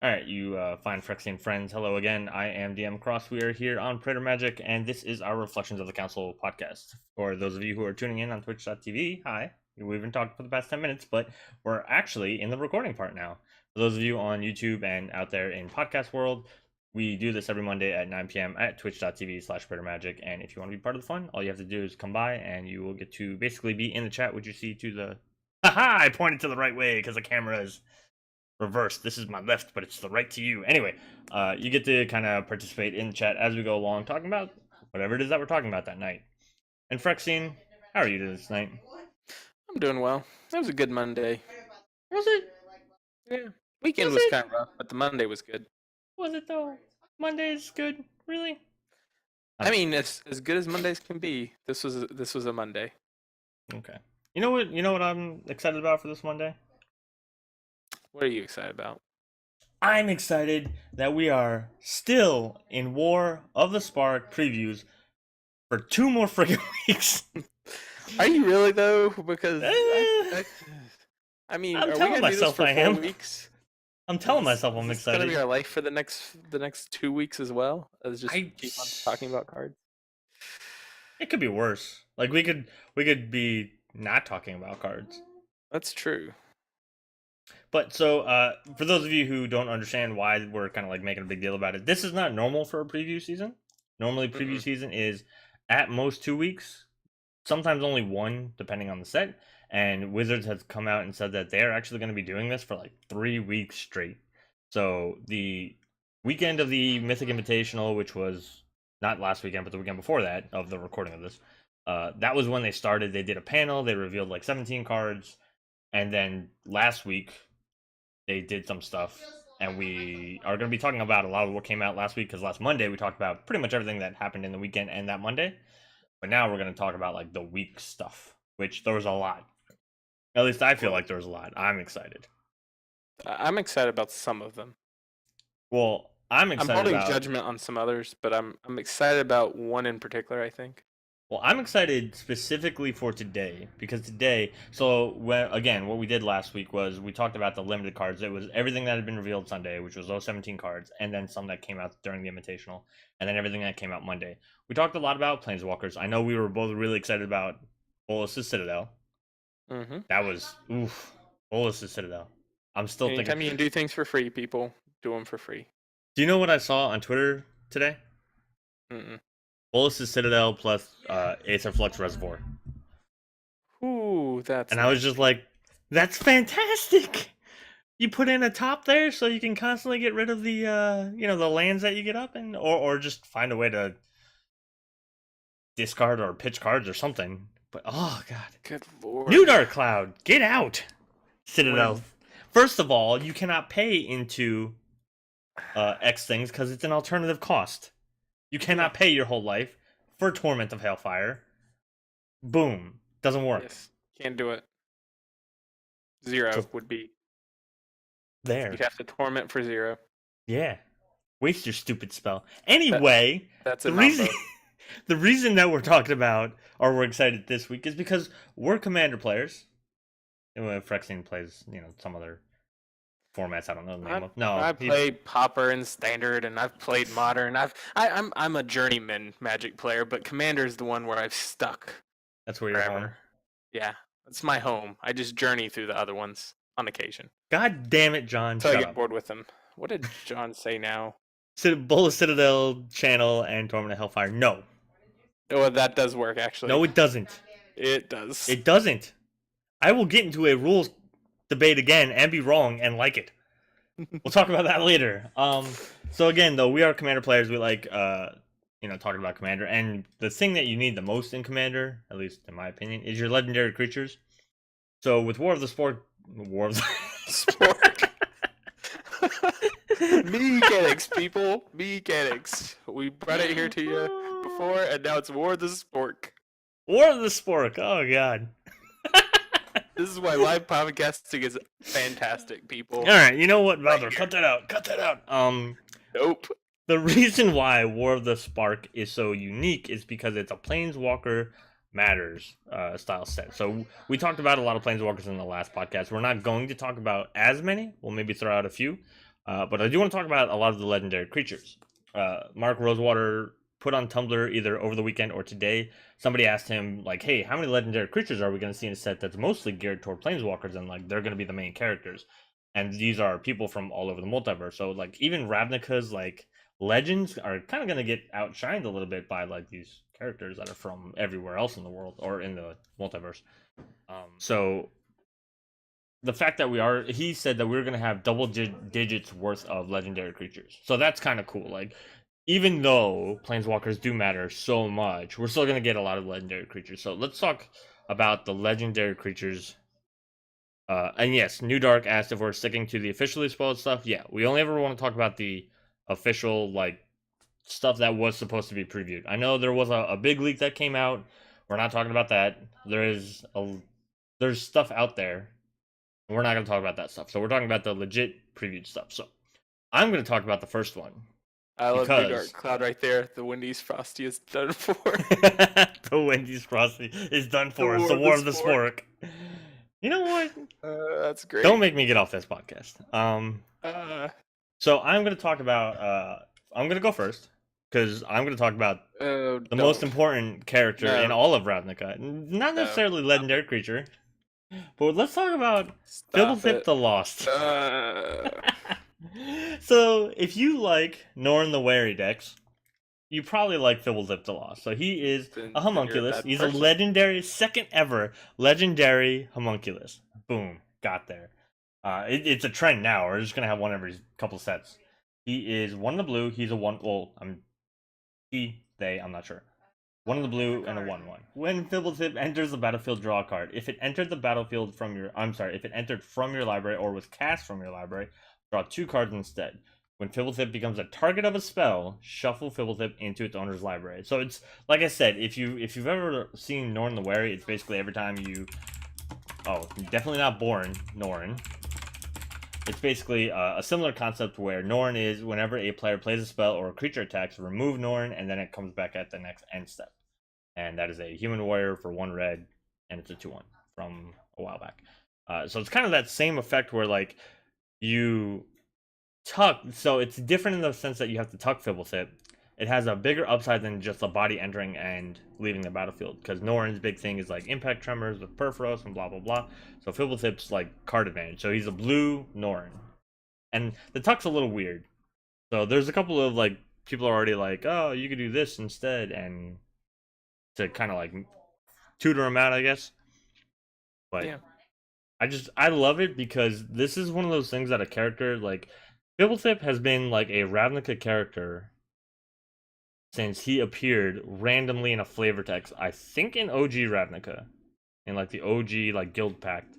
Alright, you fine Phyrexian friends, hello again. I am DM Cross. We are here on Praetor Magic, and this is our Reflections of the Council podcast. For those of you who are tuning in on twitch.tv, hi. We've been talking for the past 10 minutes, but we're actually in the recording part now. For those of you on YouTube and out there in podcast world, we do this every Monday at 9 p.m. at twitch.tv/Praetor Magic, and if you want to be part of the fun, all you have to do is come by, and you will get to basically be in the chat, which you see to the... Haha! I pointed to the right way, because the camera is... reverse. This is my left, but it's the right to you. Anyway, you get to kind of participate in the chat as we go along, talking about whatever it is that we're talking about that night. And Phyrexian, how are you this night? I'm doing well. That was a good Monday. Was it? Yeah. Weekend was kind of rough, but the Monday was good. Was it though? Monday is good, really? I mean, it's as good as Mondays can be. This was a Monday. Okay. You know what I'm excited about for this Monday? What are you excited about? I'm excited that we are still in War of the Spark previews for 2 more friggin' weeks. Are you really though? Because I mean, I'm are we telling gonna myself do this for I 4 am. weeks? I'm telling myself I'm Is this excited. gonna be our life for the next 2 weeks as well? As just keep on talking about cards. It could be worse. Like we could be not talking about cards. That's true. But so for those of you who don't understand why we're kind of like making a big deal about it, this is not normal for a preview season. Normally preview season is at most 2 weeks, sometimes only 1 depending on the set. And Wizards has come out and said that they're actually going to be doing this for like 3 weeks straight. So the weekend of the Mythic Invitational, which was not last weekend, but the weekend before that of the recording of this, that was when they started. They did a panel. They revealed like 17 cards. And then last week, they did some stuff. And we are going to be talking about a lot of what came out last week. Because last Monday, we talked about pretty much everything that happened in the weekend and that Monday. But now we're going to talk about like the week stuff, which there was a lot. At least I feel like there was a lot. I'm excited. I'm excited about some of them. Well, I'm excited holding judgment on some others, but I'm excited about one in particular, I think. Well, I'm excited specifically for today because today, so again, what we did last week was we talked about the limited cards. It was everything that had been revealed Sunday, which was those 17 cards, and then some that came out during the Invitational, and then everything that came out Monday. We talked a lot about Planeswalkers. I know we were both really excited about Bolas' Citadel. Mm-hmm. That was, Bolas' Citadel. I'm still thinking. Anytime you can do things for free, people, do them for free. Do you know what I saw on Twitter today? Mm-mm. Bolas' Citadel plus Aether Flux Reservoir. Ooh, that's And I was just like, that's fantastic! You put in a top there so you can constantly get rid of the the lands that you get up in, or just find a way to discard or pitch cards or something. But oh god. Good lord. New Dark Cloud, get out! Citadel. First of all, you cannot pay into X things because it's an alternative cost. You cannot pay your whole life for Torment of Hailfire. Boom. Doesn't work. Yes. Can't do it. 0 would be there. You'd have to torment for 0. Yeah. Waste your stupid spell. Anyway, that's the reason that we're talking about or we're excited this week is because we're Commander players. Phyrexian plays, some other formats I don't know the name of. No, I played Pauper and Standard, and I've played Modern. I'm a journeyman Magic player, but Commander is the one where I've stuck. That's where you're home. Yeah, it's my home. I just journey through the other ones on occasion. God damn it, John! So I get bored with them. What did John say now? Bolas Citadel, Channel, and Torment of Hellfire. No. Oh, that does work actually. No, it doesn't. It does. It doesn't. I will get into a rules debate again and be wrong and like it. We'll talk about that later. So again, though, we are Commander players. We like, talking about Commander. And the thing that you need the most in Commander, at least in my opinion, is your legendary creatures. So with War of the Sport... Mechanics, people. Mechanics. We brought it here to you before, and now it's War of the Spork. War of the Spork. Oh, God. This is why live podcasting is fantastic, people. All right, you know what, Valder? Cut that out. Cut that out. Nope. The reason why War of the Spark is so unique is because it's a Planeswalker Matters style set. So we talked about a lot of Planeswalkers in the last podcast. We're not going to talk about as many. We'll maybe throw out a few. But I do want to talk about a lot of the legendary creatures. Mark Rosewater put on Tumblr either over the weekend or today. Somebody asked him like, "Hey, how many legendary creatures are we going to see in a set that's mostly geared toward planeswalkers and like they're going to be the main characters?" And these are people from all over the multiverse. So like even Ravnica's like legends are kind of going to get outshined a little bit by like these characters that are from everywhere else in the world or in the multiverse. So the fact that he said that we were going to have double digits worth of legendary creatures. So that's kind of cool. Like, even though planeswalkers do matter so much, we're still going to get a lot of legendary creatures. So let's talk about the legendary creatures. And yes, New Dark asked if we're sticking to the officially spoiled stuff. Yeah, we only ever want to talk about the official, like, stuff that was supposed to be previewed. I know there was a big leak that came out. We're not talking about that. There's stuff out there. We're not going to talk about that stuff. So we're talking about the legit previewed stuff. So I'm going to talk about the first one. I love New Dark Cloud right there. The Wendy's Frosty is done for. The Wendy's Frosty is done for. It's the War of the Spork. You know what? That's great. Don't make me get off this podcast. So I'm going to talk about. I'm going to go first because I'm going to talk about the most important character in all of Ravnica. Not necessarily legendary creature. But let's talk about Fibblethip the Lost. So, if you like Norn the Wary decks, you probably like Fibblethip the Lost. So he is a homunculus. He's a legendary, second ever legendary homunculus. Boom, got there. It's a trend now. We're just gonna have one every couple sets. He is 1 in the blue. He's a 1. Well, I'm not sure. 1 in the blue and a 1/1. When Fibblethip enters the battlefield, draw a card. If it entered the battlefield if it entered from your library or was cast from your library, draw 2 cards instead. When Fibblethip becomes a target of a spell, shuffle Fibblethip into its owner's library. So it's like I said, if you've ever seen Norn the Wary, it's basically every time you definitely not Born Norn. It's basically a similar concept where Norn is whenever a player plays a spell or a creature attacks, remove Norn, and then it comes back at the next end step. And that is a human warrior for 1 red, and it's a 2/1 from a while back. So it's kind of that same effect where like you tuck. So it's different in the sense that you have to tuck Fibblethip. It has a bigger upside than just a body entering and leaving the battlefield, because Norn's big thing is like impact tremors with Perforos and blah blah blah. So Fibblethip's like card advantage. So he's a blue Norn, and the tuck's a little weird. So there's a couple of like people are already like, oh, you could do this instead, and to kind of like tutor him out, I guess. But yeah. I love it because this is one of those things that a character like Fibblethip has been like a Ravnica character since he appeared randomly in a flavor text. I think in OG Ravnica, in like the OG like Guild Pact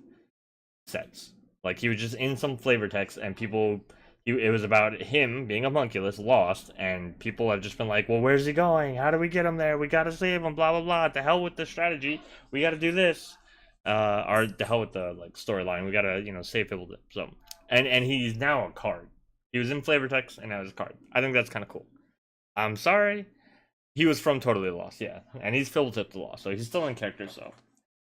sets. Like he was just in some flavor text, and it was about him being a homunculus, lost, and people have just been like, well, where's he going? How do we get him there? We gotta save him, blah blah blah. To hell with the strategy. We gotta do this. Or to hell with the like storyline. We gotta, save Fibblethip. So and he's now a card. He was in flavor text and now he's a card. I think that's kinda cool. I'm sorry. He was from Totally Lost, yeah. And he's Fibblethip the Lost, so he's still in character, so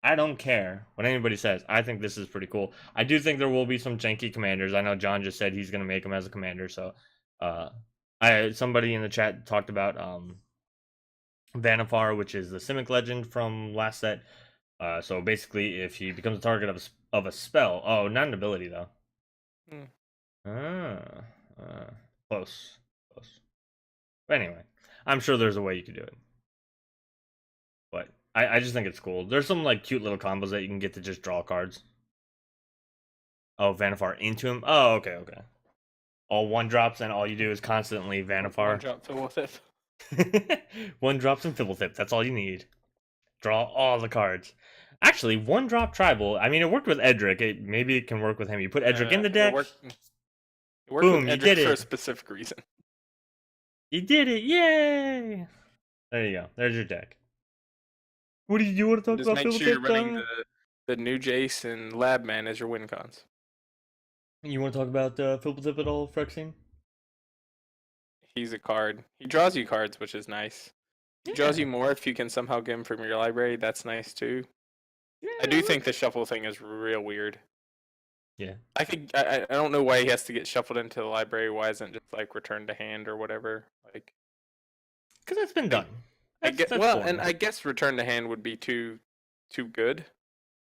I don't care what anybody says. I think this is pretty cool. I do think there will be some janky commanders. I know John just said he's going to make him as a commander. So, somebody in the chat talked about Vanifar, which is the Simic legend from last set. So basically, if he becomes a target of a spell, not an ability though. Close. But anyway, I'm sure there's a way you could do it. But I just think it's cool. There's some like cute little combos that you can get to just draw cards. Oh, Vanifar into him. Oh, okay. All 1-drops and all you do is constantly Vanifar. 1-drop Fibblethip. 1-drops and Fibblethip. That's all you need. Draw all the cards. Actually, 1-drop tribal. I mean, it worked with Edric. Maybe it can work with him. You put Edric in the deck. It worked boom, with Edric you did for it. a specific reason. You did it! Yay! There you go. There's your deck. What do you want to talk about? Just make sure you're running the new Jace and Labman as your win cons. You want to talk about Fibblethip at all, Phyrexian? He's a card. He draws you cards, which is nice. He draws you more if you can somehow get him from your library. That's nice too. Yeah, I do think the shuffle thing is real weird. Yeah, I don't know why he has to get shuffled into the library. Why isn't it just like return to hand or whatever? Like because that's been I done. I That's get that's well, and boring. I guess return to hand would be too good,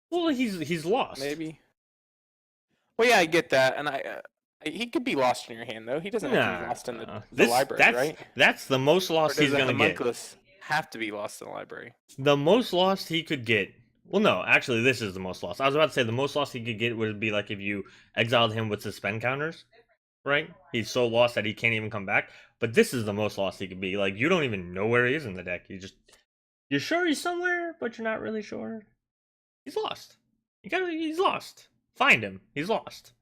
Well, he's lost. maybe. Well, yeah, I get that, and he could be lost in your hand though. He doesn't have to be Nah, lost in the this library, right? that's the most Or lost does he's a gonna get. homunculus have to be lost in the library? The most lost he could get. Well, no, actually, this is the most lost. I was about to say the most lost he could get would be like if you exiled him with suspend counters, right? He's so lost that he can't even come back. But this is the most lost he could be. Like you don't even know where he is in the deck. You're sure he's somewhere, but you're not really sure. He's lost. He's lost. Find him. He's lost.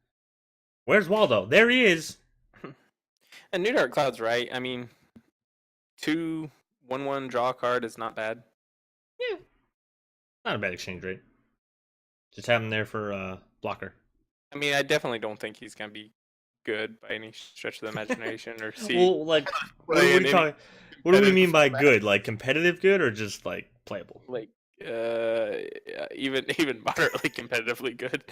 Where's Waldo? There he is. And New Dark Cloud's right. I mean, 2/1/1 draw a card is not bad. Yeah, not a bad exchange rate. Just have him there for blocker. I mean, I definitely don't think he's gonna be good by any stretch of the imagination or see. Well, like, what play are in we any talking? What do we mean competitive by format. good? Like competitive good or just like playable? Like even moderately competitively good.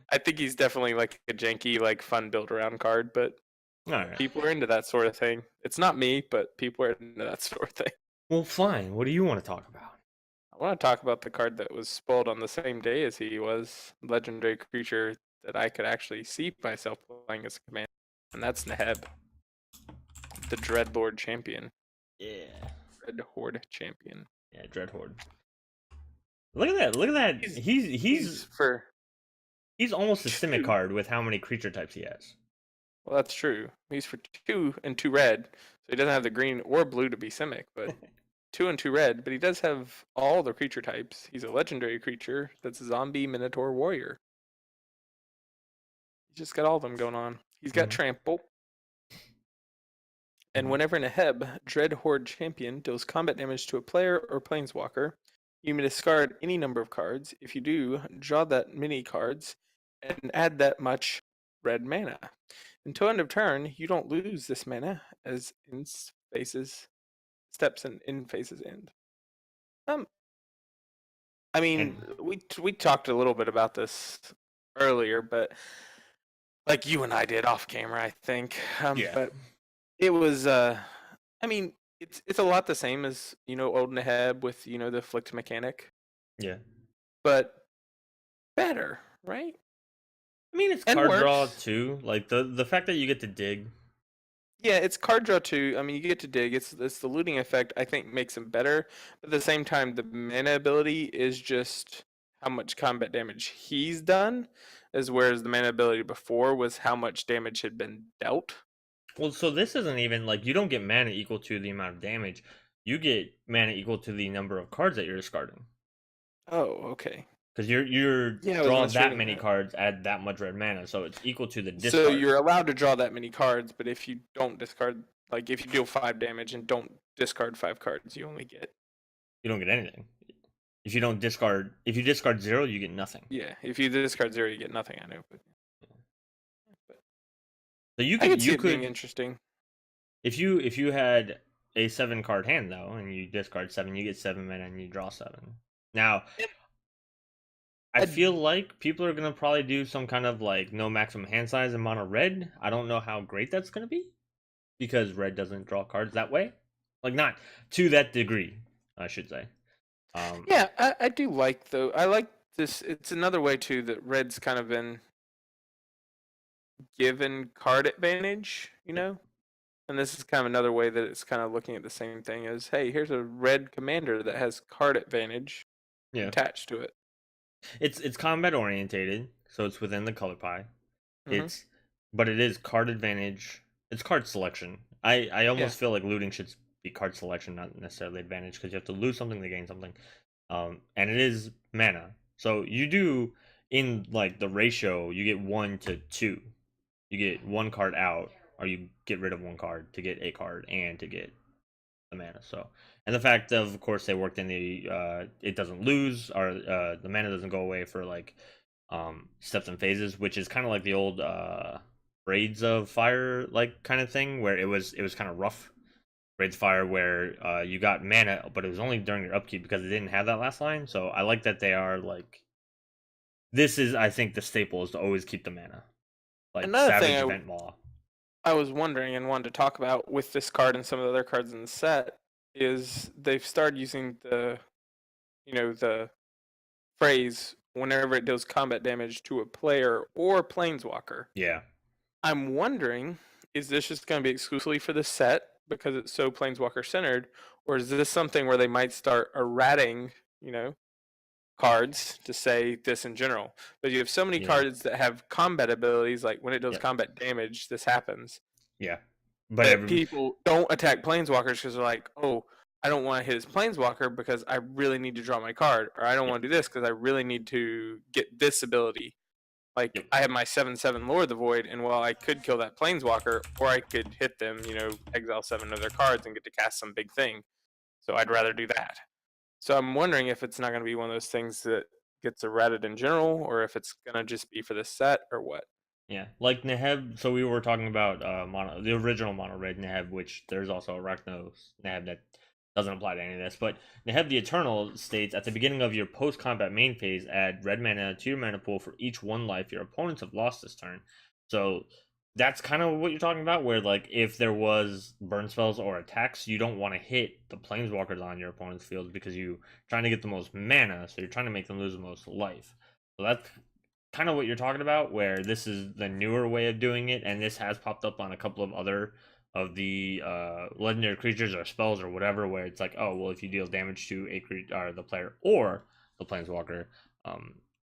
I think he's definitely like a janky, like fun build around card, but All right. people are into that sort of thing. It's not me, but people are into that sort of thing. Well, fine. What do you want to talk about? I want to talk about the card that was spoiled on the same day as he was, legendary creature that I could actually see myself playing as a commander, and that's Neheb, the Dreadlord champion, Yeah. Dread Horde champion. Yeah, Dread Horde. Look at that. Look at that. He's for He's almost a Simic two. card with how many creature types he has. Well, that's true. He's for 2 and 2 red, so he doesn't have the green or blue to be Simic, but 2 and 2 red. But he does have all the creature types. He's a legendary creature that's a zombie Minotaur warrior. He's just got all of them going on. He's got trample. And whenever Neheb, Dread Horde champion, deals combat damage to a player or planeswalker, you may discard any number of cards. If you do, draw that many cards and add that much red mana. Until end of turn, you don't lose this mana as in phases steps and in phases end. I mean, And we talked a little bit about this earlier, but like you and I did off camera, I think. yeah. But it was I mean, it's a lot the same as, old Neheb with, the flicked mechanic, Yeah. but better, right? I mean, it's And card draw worse. too. Like the fact that you get to dig. Yeah, it's card draw too. I mean, you get to dig. It's the looting effect I think makes him better. But at the same time, the mana ability is just how much combat damage he's done, as whereas the mana ability before was how much damage had been dealt. Well, so this isn't even like you don't get mana equal to the amount of damage. You get mana equal to the number of cards that you're discarding. Oh, okay. Because you're Yeah, I was drawing that misreading many that. cards at that much red mana, so it's equal to the So discard. you're allowed to draw that many cards, but if you don't discard, like if you deal 5 damage and don't discard 5 cards, you only get. You don't get anything. If you discard 0, you get nothing. Yeah, if you discard 0, you get nothing. I know, but So I could see it being interesting. if you had a 7-card hand though, and you discard 7, you get 7 mana and you draw 7. Now, I feel like people are gonna probably do some kind of like no maximum hand size in mono red. I don't know how great that's gonna be because red doesn't draw cards that way, like not to that degree, I should say. Yeah, I do like though. I like this. It's another way too that red's kind of been given card advantage, And this is kind of another way that it's kind of looking at the same thing as, hey, here's a red commander that has card advantage Yeah, attached to it. it's combat orientated, so it's within the color pie. Mm-hmm. But it is card advantage. It's card selection. I Yeah. almost feel like looting should be card selection, not necessarily advantage, because you have to lose something to gain something. And it is mana. So you do in like the ratio, you get 1 to 2. You get 1 card out, or you get rid of 1 card to get a card and to get the mana. So, and the fact of course they worked in the it doesn't lose, or the mana doesn't go away for like steps and phases, which is kind of like the old Braids of Fire like kind of thing, where it was kind of rough. Braids of Fire, where you got mana, but it was only during your upkeep because it didn't have that last line. So I like that they are like this is, I think, the staple is to always keep the mana. Like Another thing Savage Vent Maw. I was wondering and wanted to talk about with this card and some of the other cards in the set is they've started using the phrase whenever it deals combat damage to a player or planeswalker. Yeah. I'm wondering, is this just going to be exclusively for the set because it's so planeswalker centered, or is this something where they might start errating, cards to say this in general? But you have so many Yeah. cards that have combat abilities, like when it does combat damage, this happens. Yeah. But That people don't attack planeswalkers because they're like, oh, I don't want to hit his planeswalker because I really need to draw my card, or I don't want to do this because I really need to get this ability. Like I have my 7/7 Lord of the Void, and while I could kill that planeswalker, or I could hit them, exile 7 of their cards and get to cast some big thing. So I'd rather do that. So I'm wondering if it's not going to be one of those things that gets errated in general, or if it's going to just be for the set, or what. Yeah, like Neheb. So we were talking about the original mono red Neheb, which there's also Arachnos Neheb that doesn't apply to any of this. But Neheb the Eternal states at the beginning of your post combat main phase, add red mana to your mana pool for each 1 life your opponents have lost this turn. So that's kind of what you're talking about, where like if there was burn spells or attacks, you don't want to hit the planeswalkers on your opponent's field because you're trying to get the most mana, so you're trying to make them lose the most life. So that's kind of what you're talking about, where this is the newer way of doing it, and this has popped up on a couple of other of the legendary creatures or spells or whatever, where it's like, oh well, if you deal damage to a creature or the player or the planeswalker,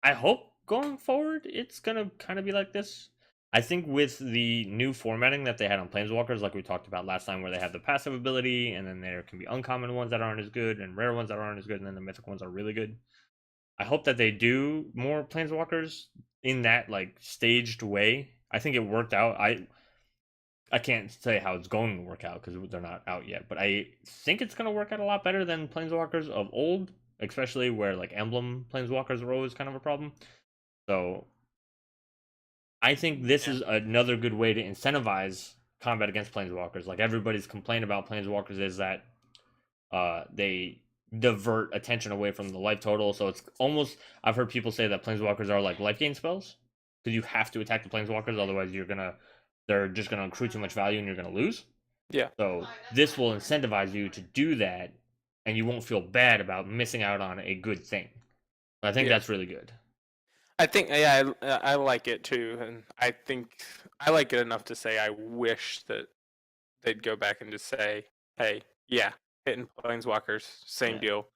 I hope going forward it's gonna kind of be like this. I think with the new formatting that they had on planeswalkers, like we talked about last time, where they have the passive ability, and then there can be uncommon ones that aren't as good, and rare ones that aren't as good, and then the mythic ones are really good. I hope that they do more planeswalkers in that like staged way. I think it worked out. I can't say how it's going to work out because they're not out yet, but I think it's going to work out a lot better than planeswalkers of old, especially where like emblem planeswalkers were always kind of a problem. So I think this is another good way to incentivize combat against planeswalkers. Like everybody's complaint about planeswalkers is that they divert attention away from the life total. So it's almost, I've heard people say that planeswalkers are like life gain spells because you have to attack the planeswalkers, otherwise they're just gonna accrue too much value and you're gonna lose. Yeah. So this will incentivize you to do that, and you won't feel bad about missing out on a good thing. I think that's really good. I think I like it too, and I think I like it enough to say I wish that they'd go back and just say, hey, yeah, hitting planeswalkers, same deal.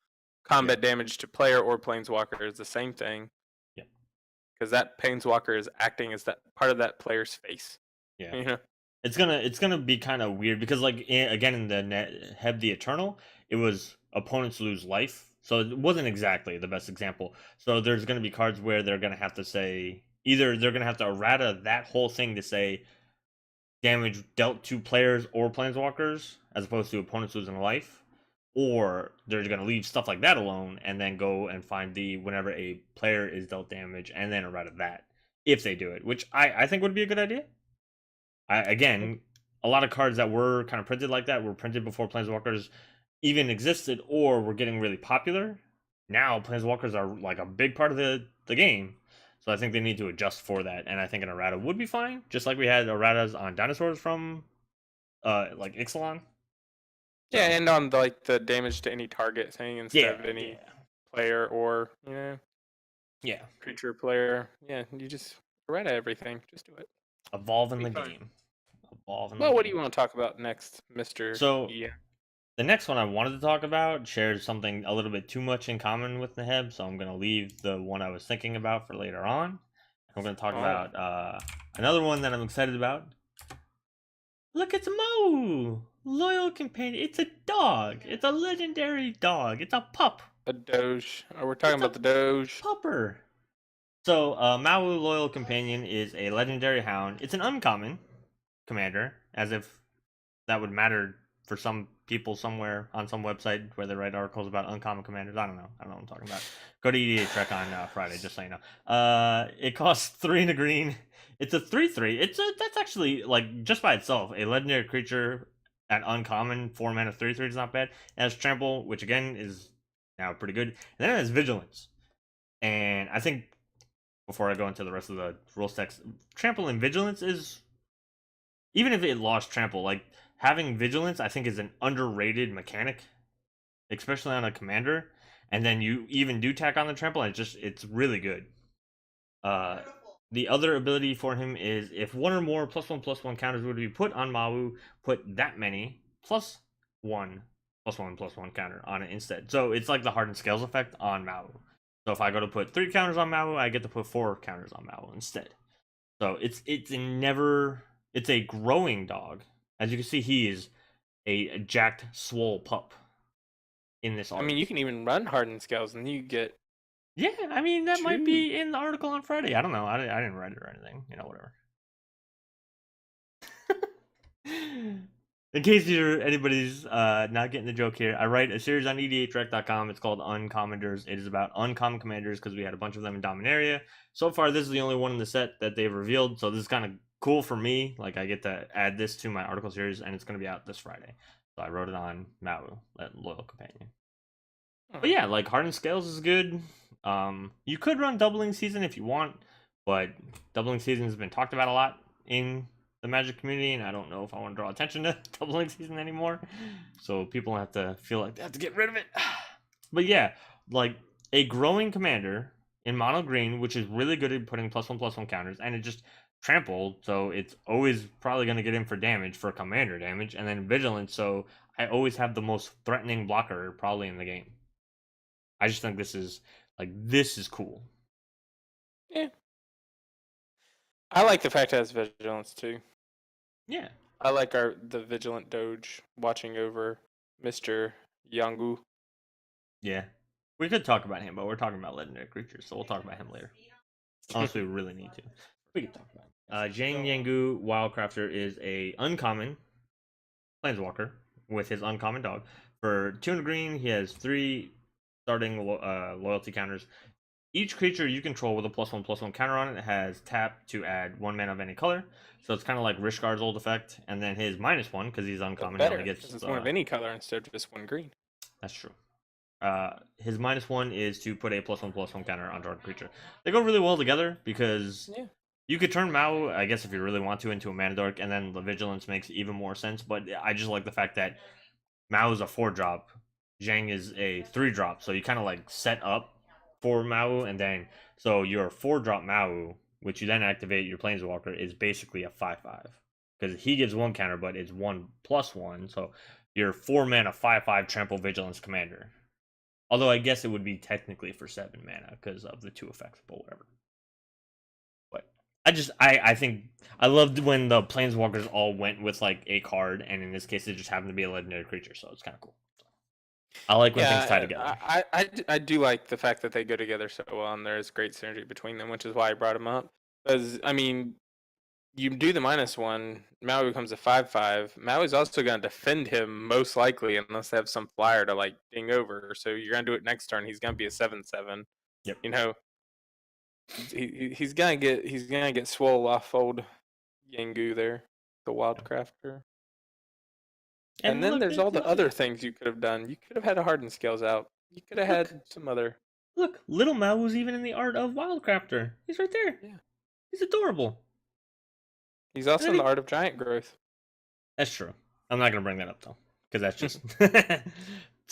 Combat damage to player or planeswalker is the same thing. Yeah. Because that planeswalker is acting as that part of that player's face. Yeah. It's gonna be kind of weird because like again in the Heb the Eternal, it was opponents lose life, so it wasn't exactly the best example. So there's gonna be cards where they're gonna have to say either they're gonna have to errata that whole thing to say damage dealt to players or planeswalkers as opposed to opponents losing life, or they're gonna leave stuff like that alone and then go and find the whenever a player is dealt damage and then errata that if they do it, which I think would be a good idea. Again, a lot of cards that were kind of printed like that were printed before planeswalkers even existed or were getting really popular. Now planeswalkers are like a big part of the game, so I think they need to adjust for that. And I think an errata would be fine, just like we had erratas on dinosaurs from like Ixalan. Yeah, and on the damage to any target thing instead of any player or creature player. Yeah, you just errata everything. Just do it. Evolve in the game. Well, what do you want to talk about next, Mr. So, yeah. The next one I wanted to talk about shares something a little bit too much in common with Neheb, so I'm going to leave the one I was thinking about for later on. I'm going to talk about another one that I'm excited about. Look, it's Mo! Loyal companion. It's a dog. It's a legendary dog. It's a pup. A Doge. Oh, we're talking about the Doge. Pupper. So, Mawu Loyal Companion is a legendary hound. It's an uncommon commander, as if that would matter for some people somewhere on some website where they write articles about uncommon commanders. I don't know what I'm talking about. Go to EDA Trek on Friday, just so you know. It costs 3 and a green. It's a 3/3. That's actually like just by itself a legendary creature at uncommon. 4 mana 3/3 is not bad. It has trample, which again is now pretty good. And then it has vigilance. And I think before I go into the rest of the rule stacks. Trample and Vigilance is, even if it lost Trample, like having Vigilance, I think is an underrated mechanic, especially on a commander. And then you even do tack on the Trample, and it's really good. The other ability for him is if one or more +1/+1 counters would be put on Mawu, put that many +1/+1/+1 counter on it instead. So it's like the Hardened Scales effect on Mawu. So if I go to put 3 counters on Mawu, I get to put 4 counters on Mawu instead. So it's a growing dog. As you can see, he is a jacked, swole pup in this I art. mean, you can even run Hardened Scales and you get. Yeah, I mean, that might True. be in the article on Friday. I don't know. I didn't write it or anything. Whatever. In case anybody's not getting the joke here, I write a series on EDHrec.com. It's called Uncommanders. It is about uncommon commanders because we had a bunch of them in Dominaria. So far, this is the only one in the set that they've revealed. So this is kind of cool for me. Like, I get to add this to my article series, and it's going to be out this Friday. So I wrote it on Mawu, that loyal companion. But yeah, like Hardened Scales is good. You could run Doubling Season if you want, but Doubling Season has been talked about a lot in the Magic community, and I don't know if I want to draw attention to Doubling Season anymore. So people have to feel like they have to get rid of it. But yeah, like a growing commander in mono green, which is really good at putting +1/+1 counters, and it just trampled, so it's always probably going to get in for damage, for commander damage, and then Vigilance, so I always have the most threatening blocker probably in the game. I just think this is cool. Yeah. I like the fact it has Vigilance too. Yeah. I like the Vigilant Doge watching over Mr. Yangu. Yeah. We could talk about him, but we're talking about legendary creatures, so we'll talk about him later. Unless we really need to. We can talk about him. Zhang Yangu Wildcrafter is a uncommon planeswalker with his uncommon dog. For 200 green, he has 3 starting loyalty counters. Each creature you control with a +1/+1 counter on it has tap to add 1 mana of any color. So it's kind of like Rishgard's old effect. And then his -1, because he's uncommon, Better, he only gets. it's one of any color instead of just 1 green. That's true. His -1 is to put a +1/+1 counter on target creature. They go really well together because you could turn Mao, I guess, if you really want to, into a mana dork, and then the Vigilance makes even more sense. But I just like the fact that Mao is a 4-drop, Zhang is a 3-drop, so you kind of like set up for Mao, and then so your 4-drop Mao, which you then activate your Planeswalker, is basically a 5/5 because he gives 1 counter, but it's 1/+1, so your 4-mana 5/5 Trample Vigilance commander. Although I guess it would be technically for 7 mana because of the 2 effects, but whatever. But I think I loved when the Planeswalkers all went with like a card, and in this case it just happened to be a legendary creature, so it's kind of cool. I like when things tie together. I do like the fact that they go together so well, and there is great synergy between them, which is why I brought them up. Because I mean, you do the -1, Maui becomes a 5/5. Maui's also going to defend him most likely, unless they have some flyer to like ding over. So you're going to do it next turn. He's going to be a 7/7. Yep. You know, he's gonna get swole off old Yangu there, the Wildcrafter. And then there's all the other things you could have done. You could have had a Hardened Scales out. You could have had some other. Look, little Mao was even in the art of Wildcrafter. He's right there. Yeah. He's adorable. He's also in the art of Giant Growth. That's true. I'm not gonna bring that up though, because that's just then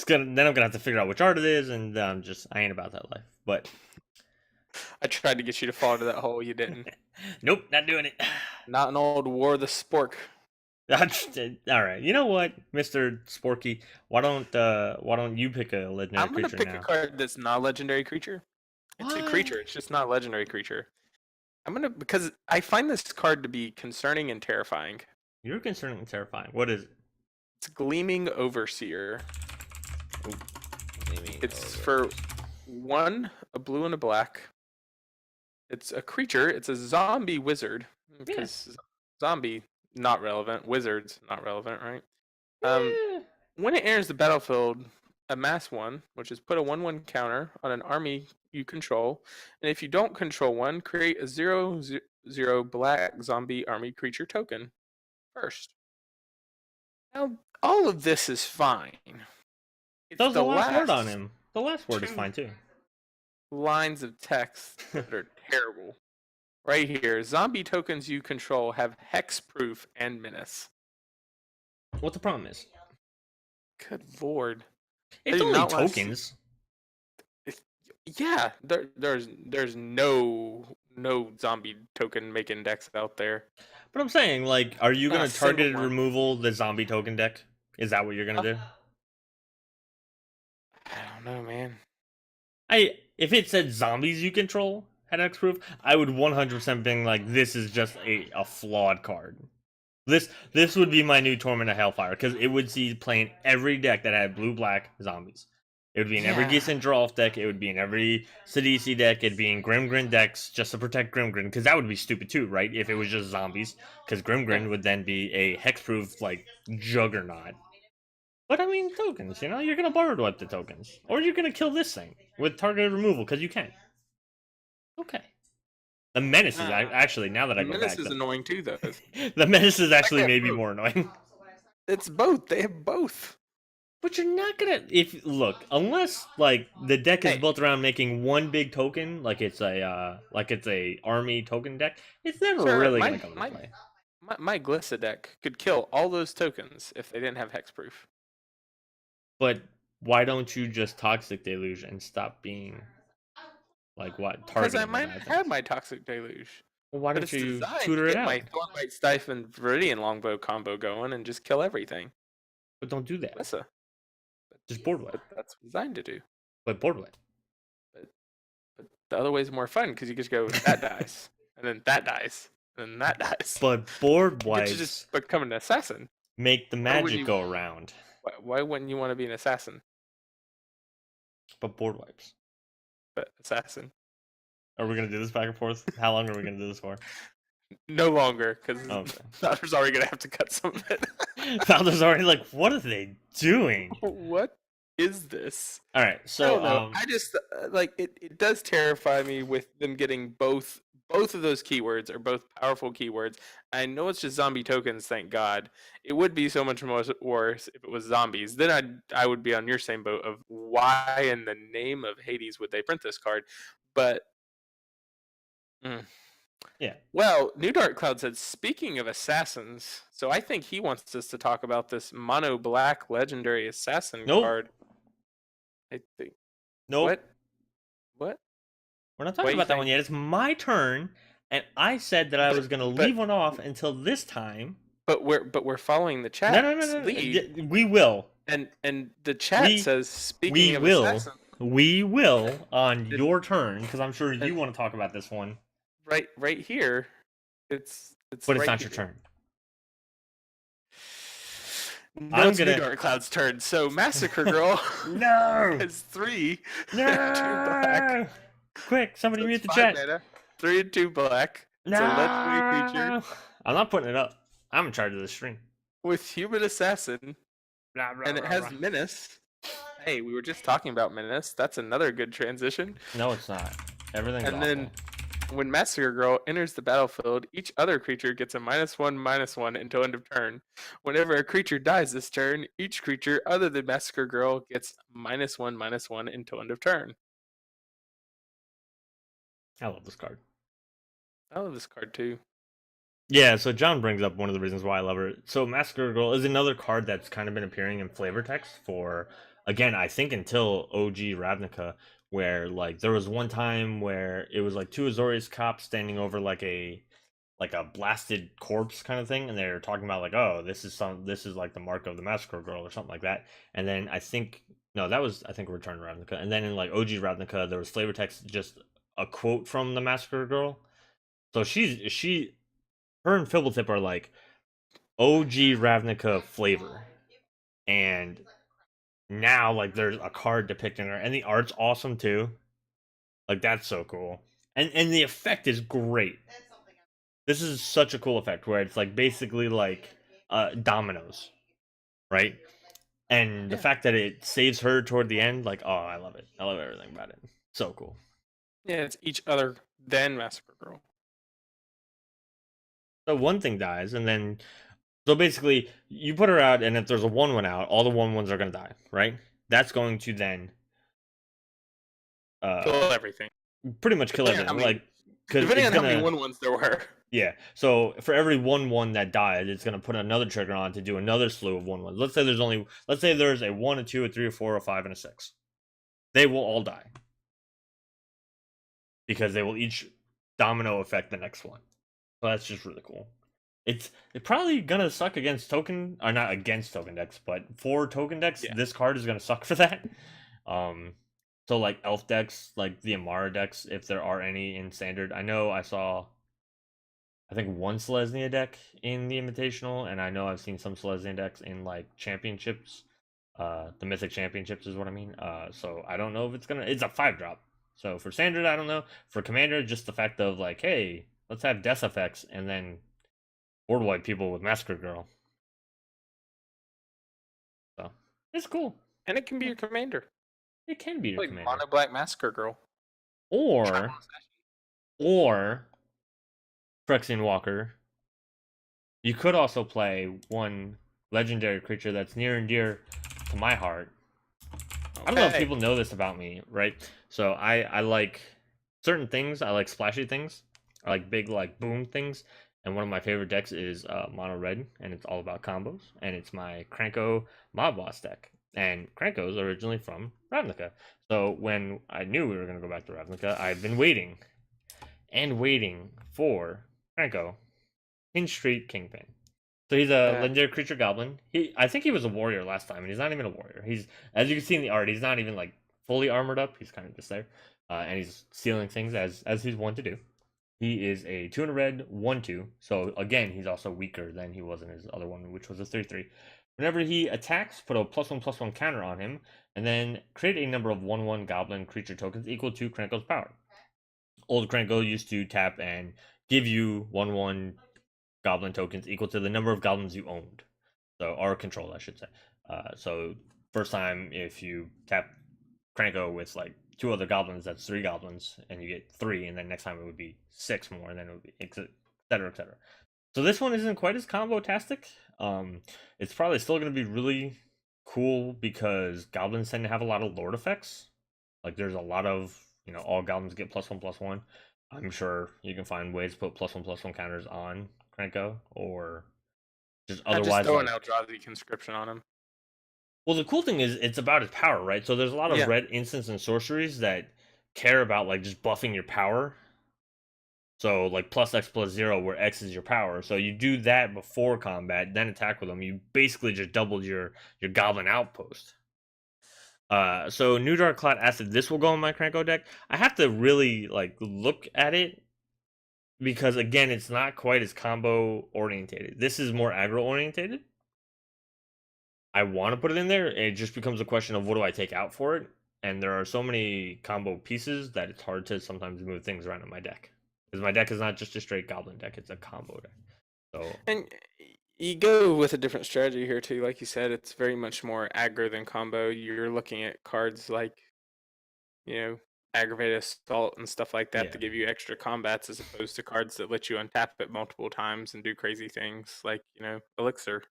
I'm gonna have to figure out which art it is, and I ain't about that life. But I tried to get you to fall into that hole. You didn't. Nope, not doing it. Not an old War of the Spork. All right, you know what, Mr. Sporky? Why don't you pick a legendary creature now? I'm gonna pick a card that's not a legendary creature. It's a creature. It's just not a legendary creature. Because I find this card to be concerning and terrifying. You're concerning and terrifying. What is it? It's Gleaming Overseer. Ooh, it's for 1, a blue and a black. It's a creature. It's a zombie wizard. Because zombie, not relevant. Wizards, not relevant, right? When it enters the battlefield, amass 1, which is put a 1/1 counter on an army you control. And if you don't control one, create a 0/0 black zombie army creature token first. Now, all of this is fine. That was the last word on him. The last word is fine too. Lines of text that are terrible. Right here, zombie tokens you control have hexproof and menace. What the problem is? Good lord. I It's do only not want to see. tokens. Yeah, there's no zombie token making decks out there. But I'm saying, like, are you Not gonna a single targeted one. removal the zombie token deck? Is that what you're gonna do? I don't know, man. If it said zombies you control had X-proof, I would 100% being like, this is just a flawed card. This would be my new Torment of Hellfire, because it would see playing every deck that had blue-black zombies. It would be in every Yeah. decent draw-off deck. It would be in every Sidisi deck. It'd be in Grimgrin decks just to protect Grimgrin, because that would be stupid too, right? If it was just zombies, because Grimgrin would then be a hexproof like juggernaut. But I mean, tokens. You're gonna borrow wipe the tokens, or you're gonna kill this thing with targeted removal because you can. Okay. The menace is actually, now that I The go menace back, is annoying too, though. the menace is actually have maybe both. more annoying. It's both. They have both. But you're not gonna unless like the deck is Hey. built around making one big token, like it's a army token deck. It's never really gonna come into play. My Glissa deck could kill all those tokens if they didn't have hexproof. But why don't you just Toxic Deluge and stop being like what Because I targeting? might have my Toxic Deluge. Well, why But don't it's you designed tutor to it get out? my Thornlight Stifle and Viridian Longbow combo going and just kill everything. But don't do that. Glissa. Just board wipe. That's designed to do. But board wipe. But the other way is more fun because you just go that dies, and then that dies, and then that dies. But board You get to wipes just become an assassin. make the magic go around. Why wouldn't you want to be an assassin? But board wipes. But assassin. Are we gonna do this back and forth? How long are we gonna do this for? No longer, because Okay. Founder's already gonna have to cut some of it. Founder's already like, what are they doing? What is this? All right, I so don't know. I just like it. It does terrify me with them getting both of those keywords are both powerful keywords. I know it's just zombie tokens, thank God. It would be so much worse if it was zombies. Then I would be on your same boat of why in the name of Hades would they print this card? But yeah. Well, New Dark Cloud said, speaking of assassins, so I think he wants us to talk about this mono black legendary assassin card. I think. Nope. What? We're not talking about that one yet. It's my turn, and I said that I was gonna leave one off until this time. But we're following the chat. No. We will. And the chat says, speaking of assassins. We will on your turn, because I'm sure you want to talk about this one. Right here. It's But it's right not here. your turn. No, it's New Dark Cloud's turn. So Massacre Girl no has 3. No 2 black. Quick, somebody So mute the 5 chat. mana, 3 and 2 black. No, it's a legendary creature. I'm not putting it up. I'm in charge of the stream. With human assassin, and it has menace. Hey, we were just talking about menace. That's another good transition. No, it's not. Everything's awful. Then when Massacre Girl enters the battlefield, each other creature gets a -1/-1 until end of turn. Whenever a creature dies this turn, each creature other than Massacre Girl gets -1/-1 until end of turn. I love this card. I love this card too. Yeah, so John brings up one of the reasons why I love her. So Massacre Girl is another card that's kind of been appearing in flavor text for, again, I think until OG Ravnica, where like there was one time where it was like 2 Azorius cops standing over like a blasted corpse kind of thing, and they're talking about like, oh, this is like the mark of the Massacre Girl or something like that. And then I think Return to Ravnica, and then in like OG Ravnica there was flavor text, just a quote from the Massacre Girl. So her and Fibbletip are like OG Ravnica flavor, and now like there's a card depicting her, and the art's awesome too. Like that's so cool, and the effect is great. This is such a cool effect where it's like basically like dominoes, right? And the fact that it saves her toward the end, like, oh, I love it. I love everything about it. So cool. Yeah, it's each other then Massacre Girl. So one thing dies, and then so basically you put her out, and if there's a 1/1 out, all the 1/1s are gonna die, right? That's going to then kill everything. Pretty much kill everything. I mean, like because Depending it's on how many gonna 1/1s there were. yeah. So for every 1/1 that dies, it's gonna put another trigger on to do another slew of 1/1s. Let's say there's a 1, a 2, a 3, a 4, a 5, and a 6. They will all die because they will each domino affect the next one. So that's just really cool. It's probably gonna suck against token, or not against token decks, but for token decks, Yeah. this card is gonna suck for that. So like elf decks, like the Amara decks, if there are any in standard. I know I saw, I think one Selesnya deck in the Invitational, and I know I've seen some Selesnya decks in like championships. The Mythic Championships is what I mean. So I don't know if it's a 5-drop. So for standard, I don't know. For commander, just the fact of like, hey, let's have death effects and then board wipe people with Massacre Girl. So it's cool. And it can be your commander. It can be your Like commander. Mono Black Massacre Girl. Or Phyrexian Walker. You could also play one legendary creature that's near and dear to my heart. I don't know if people know this about me, right? So I like certain things. I like splashy things. I like big like boom things. And one of my favorite decks is mono red, and it's all about combos. And it's my Kranko Mob Boss deck. And Kranko is originally from Ravnica. So when I knew we were gonna go back to Ravnica, I've been waiting and waiting for Kranko Hinge Street Kingpin. So he's a legendary creature goblin. I think he was a warrior last time, and he's not even a warrior. He's, as you can see in the art, he's not even like fully armored up. He's kind of just there, and he's stealing things as he's wont to do. He is a 2 and a red 1/2. So again, he's also weaker than he was in his other one, which was a 3/3. Whenever he attacks, put a +1/+1 counter on him, and then create a number of 1/1 goblin creature tokens equal to Kranko's power. Old Kranko used to tap and give you 1/1 goblin tokens equal to the number of goblins you owned. So, or controlled, I should say. So first time, if you tap Kranko with like 2 other goblins, that's 3 goblins, and you get 3, and then next time it would be 6 more, and then it would be etc. etc. So this one isn't quite as combo-tastic. It's probably still going to be really cool because goblins tend to have a lot of lord effects. Like there's a lot of, all goblins get +1/+1. I'm sure you can find ways to put +1/+1 counters on Kranko, or just Not otherwise just throw an like. Eldrazi conscription on him. Well, the cool thing is it's about his power, right? So there's a lot of red instants and sorceries that care about like just buffing your power. So like +X+0, where X is your power. So you do that before combat, then attack with them. You basically just doubled your goblin outpost. So New Dark Cloud Acid, this will go in my Kranko deck. I have to really like look at it because again, it's not quite as combo orientated. This is more aggro orientated. I want to put it in there. It just becomes a question of what do I take out for it, and there are so many combo pieces that it's hard to sometimes move things around in my deck because my deck is not just a straight goblin deck; it's a combo deck. So and you go with a different strategy here too. Like you said, it's very much more aggro than combo. You're looking at cards like, aggravated assault and stuff like that to give you extra combats, as opposed to cards that let you untap it multiple times and do crazy things like, elixir,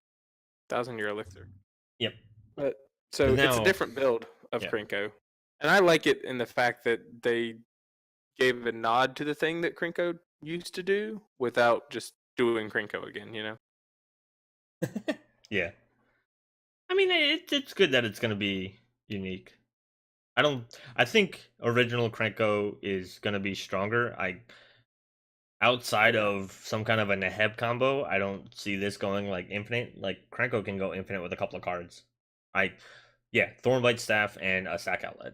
1,000-year elixir. Yep. But so it's a different build of Kranko, and I like it in the fact that they gave a nod to the thing that Kranko used to do without just doing Kranko again. Yeah. I mean, it's good that it's going to be unique. I think original Kranko is going to be stronger. Outside of some kind of a Neheb combo, I don't see this going like infinite. Like Kranko can go infinite with a couple of cards. Thornbite Staff and a Sack Outlet.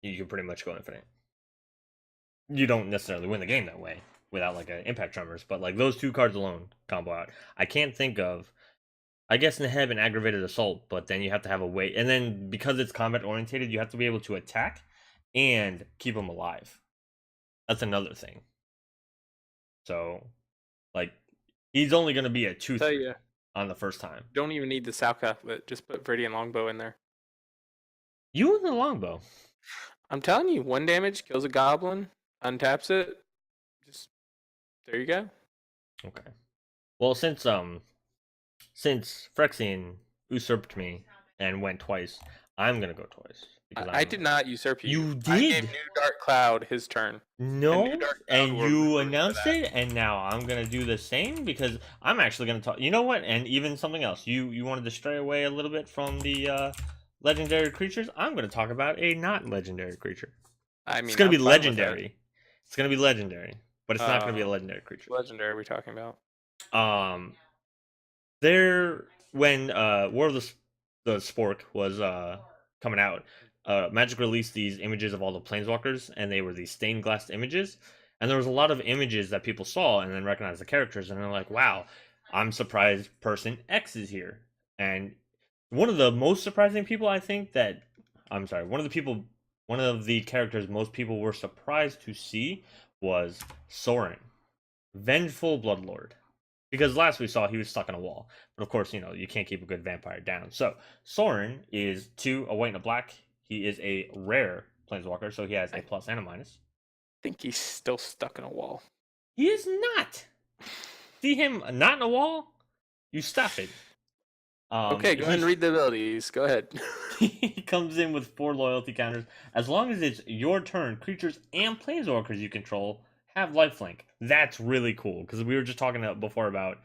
You can pretty much go infinite. You don't necessarily win the game that way without like an Impact Tremors, but like those 2 cards alone combo out. I can't think of, I guess, Neheb and Aggravated Assault, but then you have to have a way, and then because it's combat orientated, you have to be able to attack and keep them alive. That's another thing. So, like, he's only going to be a 2/3 on the first time. Don't even need the Sack Outlet. Just put Viridian Longbow in there. You and the Longbow. I'm telling you, 1 damage kills a goblin, untaps it. Just there you go. Okay. Well, since Phyrexian usurped me and went twice, I'm gonna go twice because I did not usurp you. You I gave did. New Dark Cloud his turn. And New No, Dark Cloud and were you rooting for announced that. it, and now I'm gonna do the same because I'm actually gonna talk. You know what? And even something else. You wanted to stray away a little bit from the legendary creatures. I'm gonna talk about a not legendary creature. I It's mean, gonna be I'm fine with that. legendary. It's gonna be legendary, but it's not gonna be a legendary creature. Legendary, are we talking about? There when War of the Spork was coming out, Magic released these images of all the planeswalkers, and they were these stained glass images. And there was a lot of images that people saw and then recognized the characters, and they're like, "Wow, I'm surprised person X is here." And one of the most surprising people, I think that I'm sorry, one of the characters most people were surprised to see was Sorin, Vengeful Bloodlord. Because last we saw he was stuck in a wall. But of course, you can't keep a good vampire down. So Sorin is 2, a white and a black. He is a rare planeswalker, so he has a plus and a minus. I think he's still stuck in a wall. He is not. See him not in a wall? You stop it. Okay, go ahead and read the abilities. Go ahead. He comes in with 4 loyalty counters. As long as it's your turn, creatures and planeswalkers you control have lifelink. That's really cool because we were just talking before about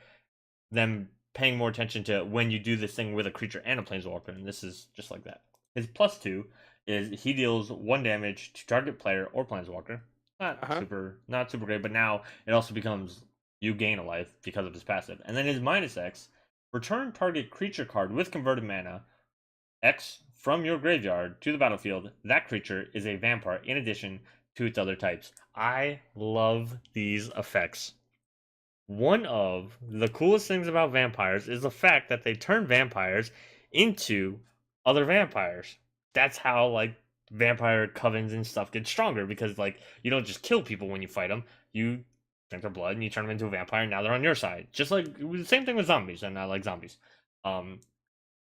them paying more attention to when you do this thing with a creature and a planeswalker, and this is just like that. His +2 is he deals 1 damage to target player or planeswalker. Not super great, but now it also becomes you gain a life because of his passive. And then his -X, return target creature card with converted mana X from your graveyard to the battlefield. That creature is a vampire in addition to its other types. I love these effects. One of the coolest things about vampires is the fact that they turn vampires into other vampires. That's how vampire covens and stuff get stronger because you don't just kill people when you fight them. You drink their blood and you turn them into a vampire. And now they're on your side. Just like the same thing with zombies, and I like zombies.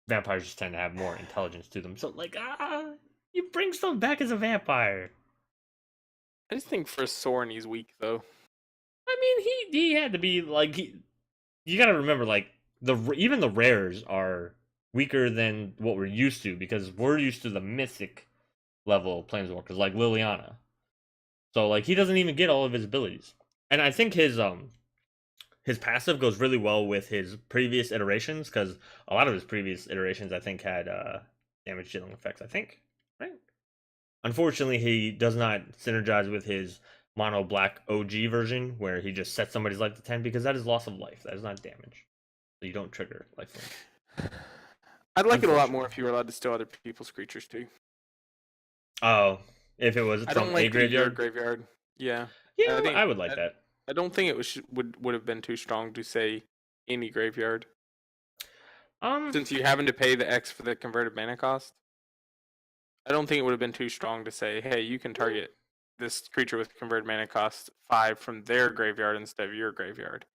Vampires just tend to have more intelligence to them. So you bring someone back as a vampire. I just think for Sorin he's weak though. I mean, he had to be you got to remember even the rares are weaker than what we're used to because we're used to the mythic level planeswalkers like Liliana. So he doesn't even get all of his abilities. And I think his passive goes really well with his previous iterations because a lot of his previous iterations I think had damage dealing effects, I think. Right? Unfortunately, he does not synergize with his mono black OG version where he just sets somebody's life to 10 because that is loss of life. That is not damage. So you don't trigger lifelink. I'd like it a lot more if you were allowed to steal other people's creatures too. Oh, if it was from a graveyard? Graveyard. Yeah. Yeah, I would like that. I don't think it would have been too strong to say any graveyard. Since you having to pay the X for the converted mana cost, I don't think it would have been too strong to say, hey, you can target this creature with converted mana cost 5 from their graveyard instead of your graveyard,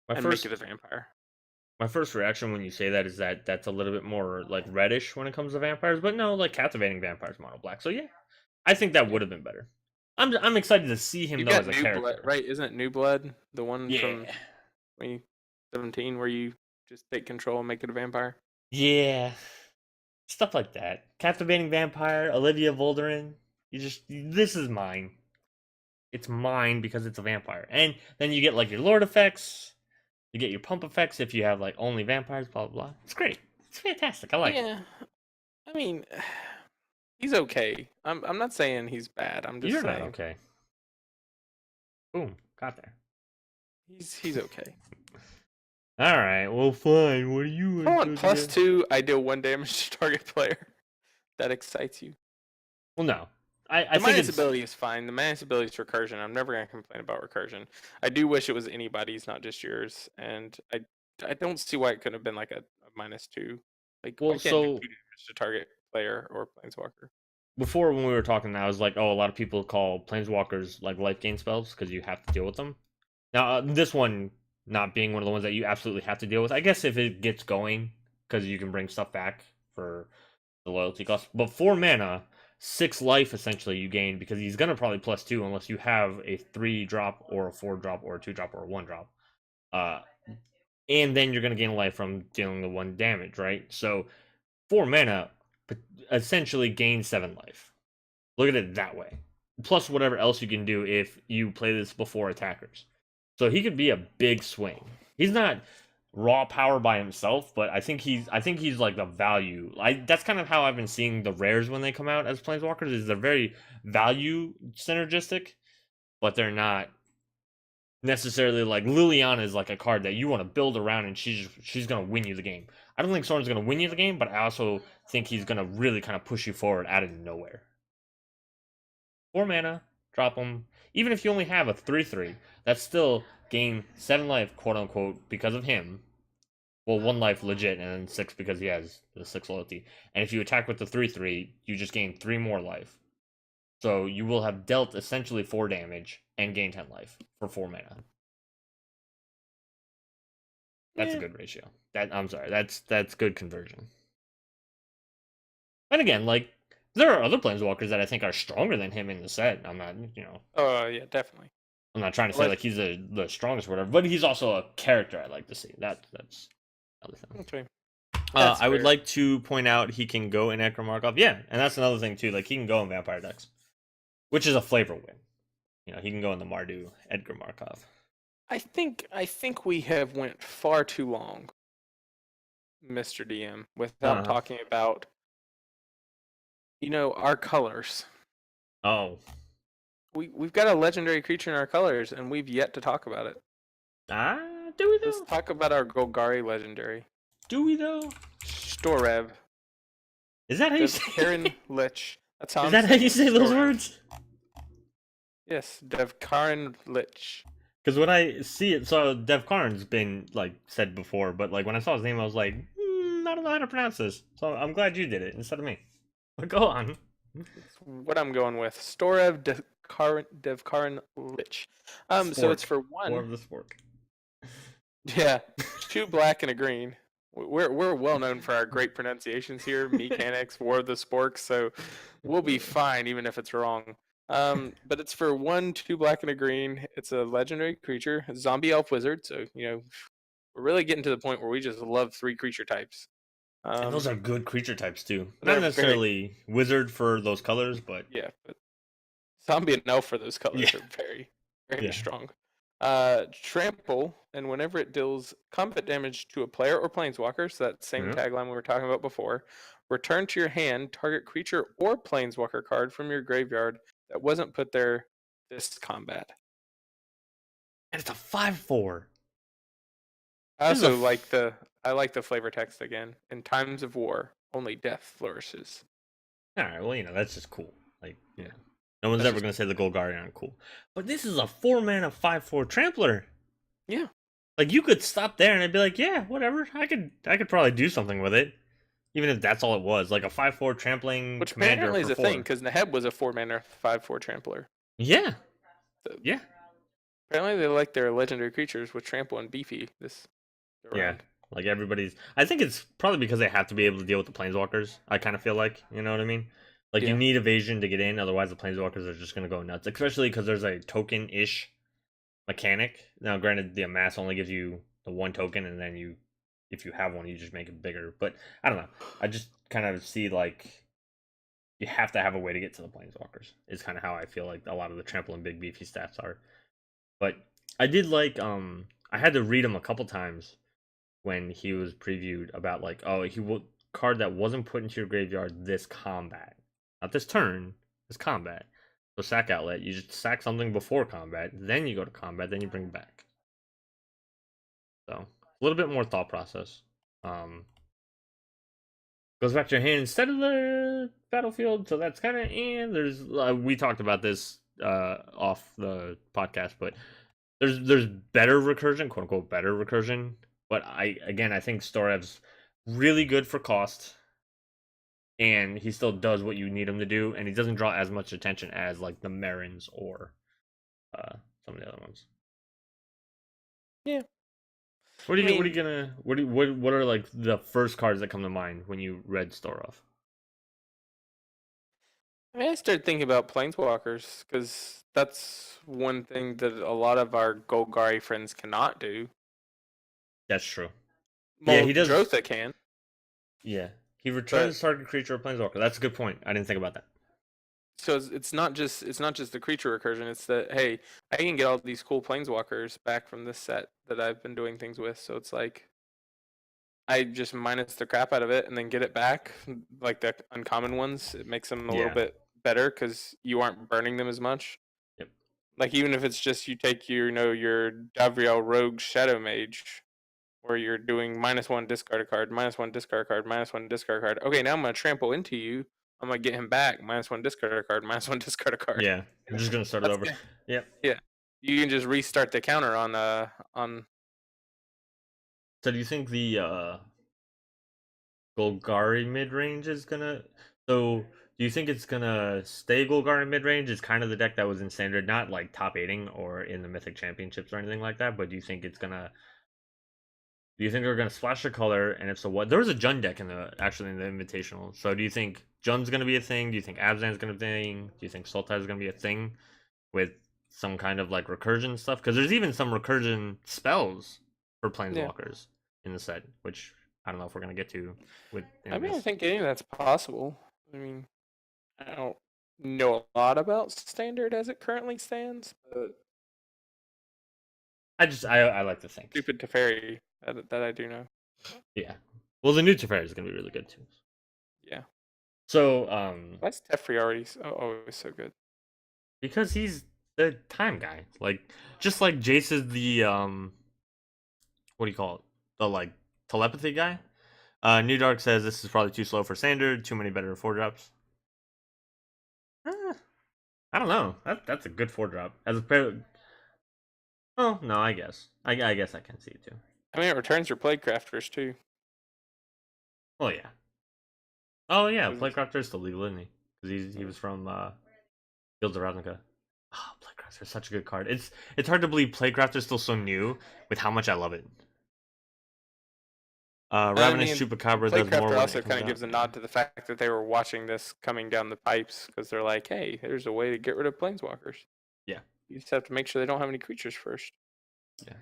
make it a vampire. My first reaction when you say that is that that's a little bit more reddish when it comes to vampires, but no, captivating vampires mono black. So yeah, I think that would have been better. I'm excited to see him though as a character. Blood, right? Isn't it New Blood the one from 2017 where you just take control and make it a vampire? Yeah, stuff like that. Captivating vampire, Olivia Volderin. This is mine. It's mine because it's a vampire, and then you get your Lord effects. You get your pump effects if you have only vampires. Blah blah blah. It's great. It's fantastic. I like it. Yeah, I mean, he's okay. I'm not saying he's bad. I'm just You're saying not okay. Boom, got there. He's okay. All right, well, fine. What are you? Come on, +2. I deal 1 damage to target player. That excites you? Well, no. The minus ability is fine. The minus ability is recursion. I'm never gonna complain about recursion. I do wish it was anybody's, not just yours. And I don't see why it couldn't have been a -2. Why can't do 2 damage to target player or planeswalker? Before when we were talking, I was like, oh, a lot of people call planeswalkers life gain spells because you have to deal with them. Now, this one not being one of the ones that you absolutely have to deal with. I guess if it gets going, because you can bring stuff back for the loyalty cost. But 4 mana, 6 life essentially you gain because he's gonna probably +2 unless you have a 3-drop or a 4-drop or a 2-drop or a 1-drop. And then you're gonna gain a life from dealing the 1 damage, right? So 4 mana but essentially gain 7 life. Look at it that way. Plus whatever else you can do if you play this before attackers. So he could be a big swing. He's not raw power by himself, but I think he's like the value. That's kind of how I've been seeing the rares when they come out as planeswalkers. Is they're very value synergistic, but they're not necessarily like Liliana is like a card that you want to build around, and she's gonna win you the game. I don't think Soren's gonna win you the game, but I also think he's gonna really kind of push you forward out of nowhere. 4 mana, drop him. Even if you only have a 3/3, that's still gain 7 life, quote unquote, because of him. Well, 1 life legit, and then 6 because he has the 6 loyalty. And if you attack with the 3/3, you just gain 3 more life. So you will have dealt essentially 4 damage and gain 10 life for 4 mana. That's a good ratio. I'm sorry, that's good conversion. And again, like, there are other planeswalkers that I think are stronger than him in the set. I'm not, Oh yeah, definitely. I'm not trying to say like he's the strongest or whatever, but he's also a character I like to see. That's another thing. Okay. I would like to point out he can go in Edgar Markov. Yeah, and that's another thing too. Like he can go in Vampire decks, which is a flavor win. He can go in the Mardu Edgar Markov. I think we have went far too long, Mr. DM, without talking about our colors. Oh. We've got a legendary creature in our colors, and we've yet to talk about it. Do we though? Let's talk about our Golgari legendary. Do we though? Storev. Is that how you say Karen Lich. That's how Is that how you say those words? Yes, Devkarin Lich. Because when I see it, so Devkarin's been like said before, but like when I saw his name, I was like, I don't know how to pronounce this. So I'm glad you did it instead of me. But go on. That's what I'm going with. Storev Devkarin Lich. So it's for 1. War of the Spork. Yeah, 2 black and a green. We're well known for our great pronunciations here, mechanics, War of the Spork, so we'll be fine even if it's wrong. But it's for 1, 2 black and a green. It's a legendary creature, a zombie elf wizard. So we're really getting to the point where we just love 3 creature types. And those are good creature types too. Not necessarily wizard for those colors, but yeah, but zombie and elf for those colors are very, very strong. Trample, and whenever it deals combat damage to a player or planeswalker, so that same tagline we were talking about before, return to your hand target creature or planeswalker card from your graveyard that wasn't put there this combat. And it's a 5/4. I also like the flavor text again. In times of war, only death flourishes. All right, well, that's just cool. Like, no one's ever going to say the Golgari aren't cool. But this is a 4 mana 5/4 trampler. Yeah. Like you could stop there and I'd be like, yeah, whatever. I could probably do something with it. Even if that's all it was, like a 5/4 trampling Which commander apparently is for a 4. thing, because Neheb was a 4 mana 5/4 trampler. Yeah. So, yeah. Apparently they like their legendary creatures with trample and beefy this round. Like everybody's. I think it's probably because they have to be able to deal with the planeswalkers. I kind of feel like, you know what I mean? Like you need evasion to get in, otherwise the planeswalkers are just gonna go nuts. Especially because there's a token-ish mechanic. Now, granted, the amass only gives you the 1 token, and then if you have one, you just make it bigger. But I don't know. I just kind of see like you have to have a way to get to the planeswalkers. Is kind of how I feel like a lot of the trample and big beefy stats are. But I did like I had to read him a couple times when he was previewed about like, card that wasn't put into your graveyard this combat, not this turn, this combat. So sack outlet, you just sack something before combat, then you go to combat, then you bring it back. So a little bit more thought process. Goes back to your hand instead of the battlefield, so that's kind of there's we talked about this off the podcast, but there's better recursion, quote unquote better recursion. But I think Storev's really good for cost, and he still does what you need him to do, and he doesn't draw as much attention as like the Marins or some of the other ones. Yeah. What are like the first cards that come to mind when you read Storov? I started thinking about planeswalkers because that's one thing that a lot of our Golgari friends cannot do. That's true. Well, he does. Drotha can. Yeah, He returns target creature or planeswalker. That's a good point. I didn't think about that. So it's not just the creature recursion. It's that, hey, I can get all these cool planeswalkers back from this set that I've been doing things with. So it's like I just minus the crap out of it and then get it back. Like the uncommon ones, it makes them a little Yeah. bit better because you aren't burning them as much. Yep. Like even if it's just you take your your Davriel Rogue Shadow Mage, where you're doing -1 discard a card, -1 discard a card, -1 discard a card. Okay, now I'm gonna trample into you. I'm gonna get him back. -1 discard a card, -1 discard a card. Yeah. I'm just gonna start it over. Yep. Yeah. You can just restart the counter on. So do you think the Golgari mid range is gonna? So do you think it's gonna stay Golgari mid range? It's kind of the deck that was in standard, not like top eighting or in the Mythic Championships or anything like that. But do you think it's gonna? Do you think they're gonna splash the color? And if so, what? There was a Jund deck in the Invitational. So do you think Jund's gonna be a thing? Do you think Abzan's gonna be a thing? Do you think Sultai is gonna be a thing with some kind of like recursion stuff? Because there's even some recursion spells for planeswalkers in the set, which I don't know if we're gonna get to. I mean, I think any of that's possible. I mean, I don't know a lot about standard as it currently stands, but I like to think. stupid Teferi that I do know. Yeah. Well, the new Teferi is gonna be really good too. Yeah. So Why's Teferi always so good? because he's the time guy, like just like Jace is the what do you call it? The like telepathy guy. New Dark says this is probably too slow for standard. Too many better 4-drops. I don't know. That's a good 4-drop as a pair. Oh no, I guess I guess I can see it too. I mean, it returns your Plaguecrafters too. Oh yeah. Oh yeah, Plaguecrafter is still legal, isn't he? Because he was from Guilds of Ravnica. Oh, Plaguecrafter is such a good card. It's hard to believe Plaguecrafter is still so new with how much I love it. Ravenous Chupacabra does more. Plaguecrafter also kind of gives a nod to the fact that they were watching this coming down the pipes because they're like, hey, there's a way to get rid of planeswalkers. Yeah. You just have to make sure they don't have any creatures first. Yeah.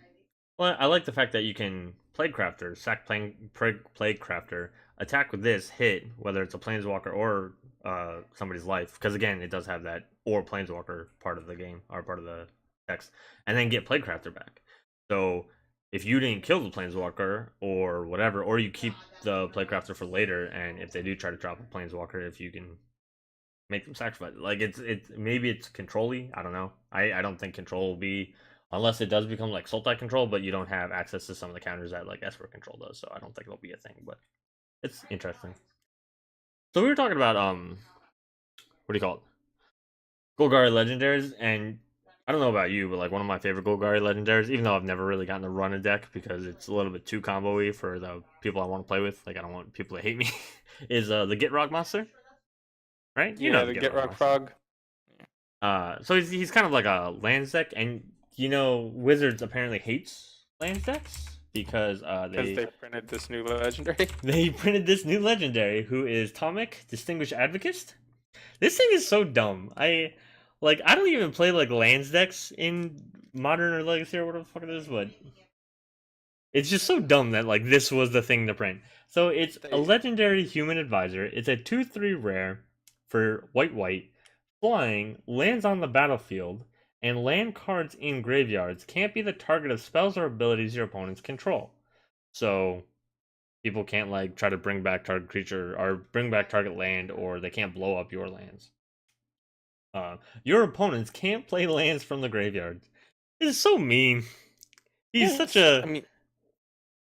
Well, I like the fact that you can Plaguecrafter, sack Plaguecrafter, attack with this, hit, whether it's a Planeswalker or somebody's life, because again, it does have that or Planeswalker part of the game, or part of the text, and then get Plaguecrafter back. So if you didn't kill the Planeswalker or whatever, or you keep the Plaguecrafter for later, and if they do try to drop a Planeswalker, if you can make them sacrifice, like it's maybe it's control-y, I don't know. I don't think control will be, unless it does become like Sultai control, but you don't have access to some of the counters that like Esper control does, so I don't think it'll be a thing, but it's interesting. So we were talking about what do you call it? Golgari legendaries, and I don't know about you, but like one of my favorite Golgari legendaries, even though I've never really gotten to run a deck because it's a little bit too combo-y for the people I want to play with, like I don't want people to hate me, is the Get Rock monster. Right? You know the Get Rock Frog. So he's kind of like a lands deck, and you know Wizards apparently hates lands decks because they printed this new legendary. They printed this new legendary who is Tomic, Distinguished Advocate. This thing is so dumb. I don't even play like lands decks in Modern or Legacy or whatever the fuck it is, but it's just so dumb that like this was the thing to print. So it's a legendary human advisor. It's a 2/3 rare for white, flying, lands on the battlefield, and land cards in graveyards can't be the target of spells or abilities your opponents control. So people can't like try to bring back target creature or bring back target land, or they can't blow up your lands. Your opponents can't play lands from the graveyard. It's so mean. He's such a.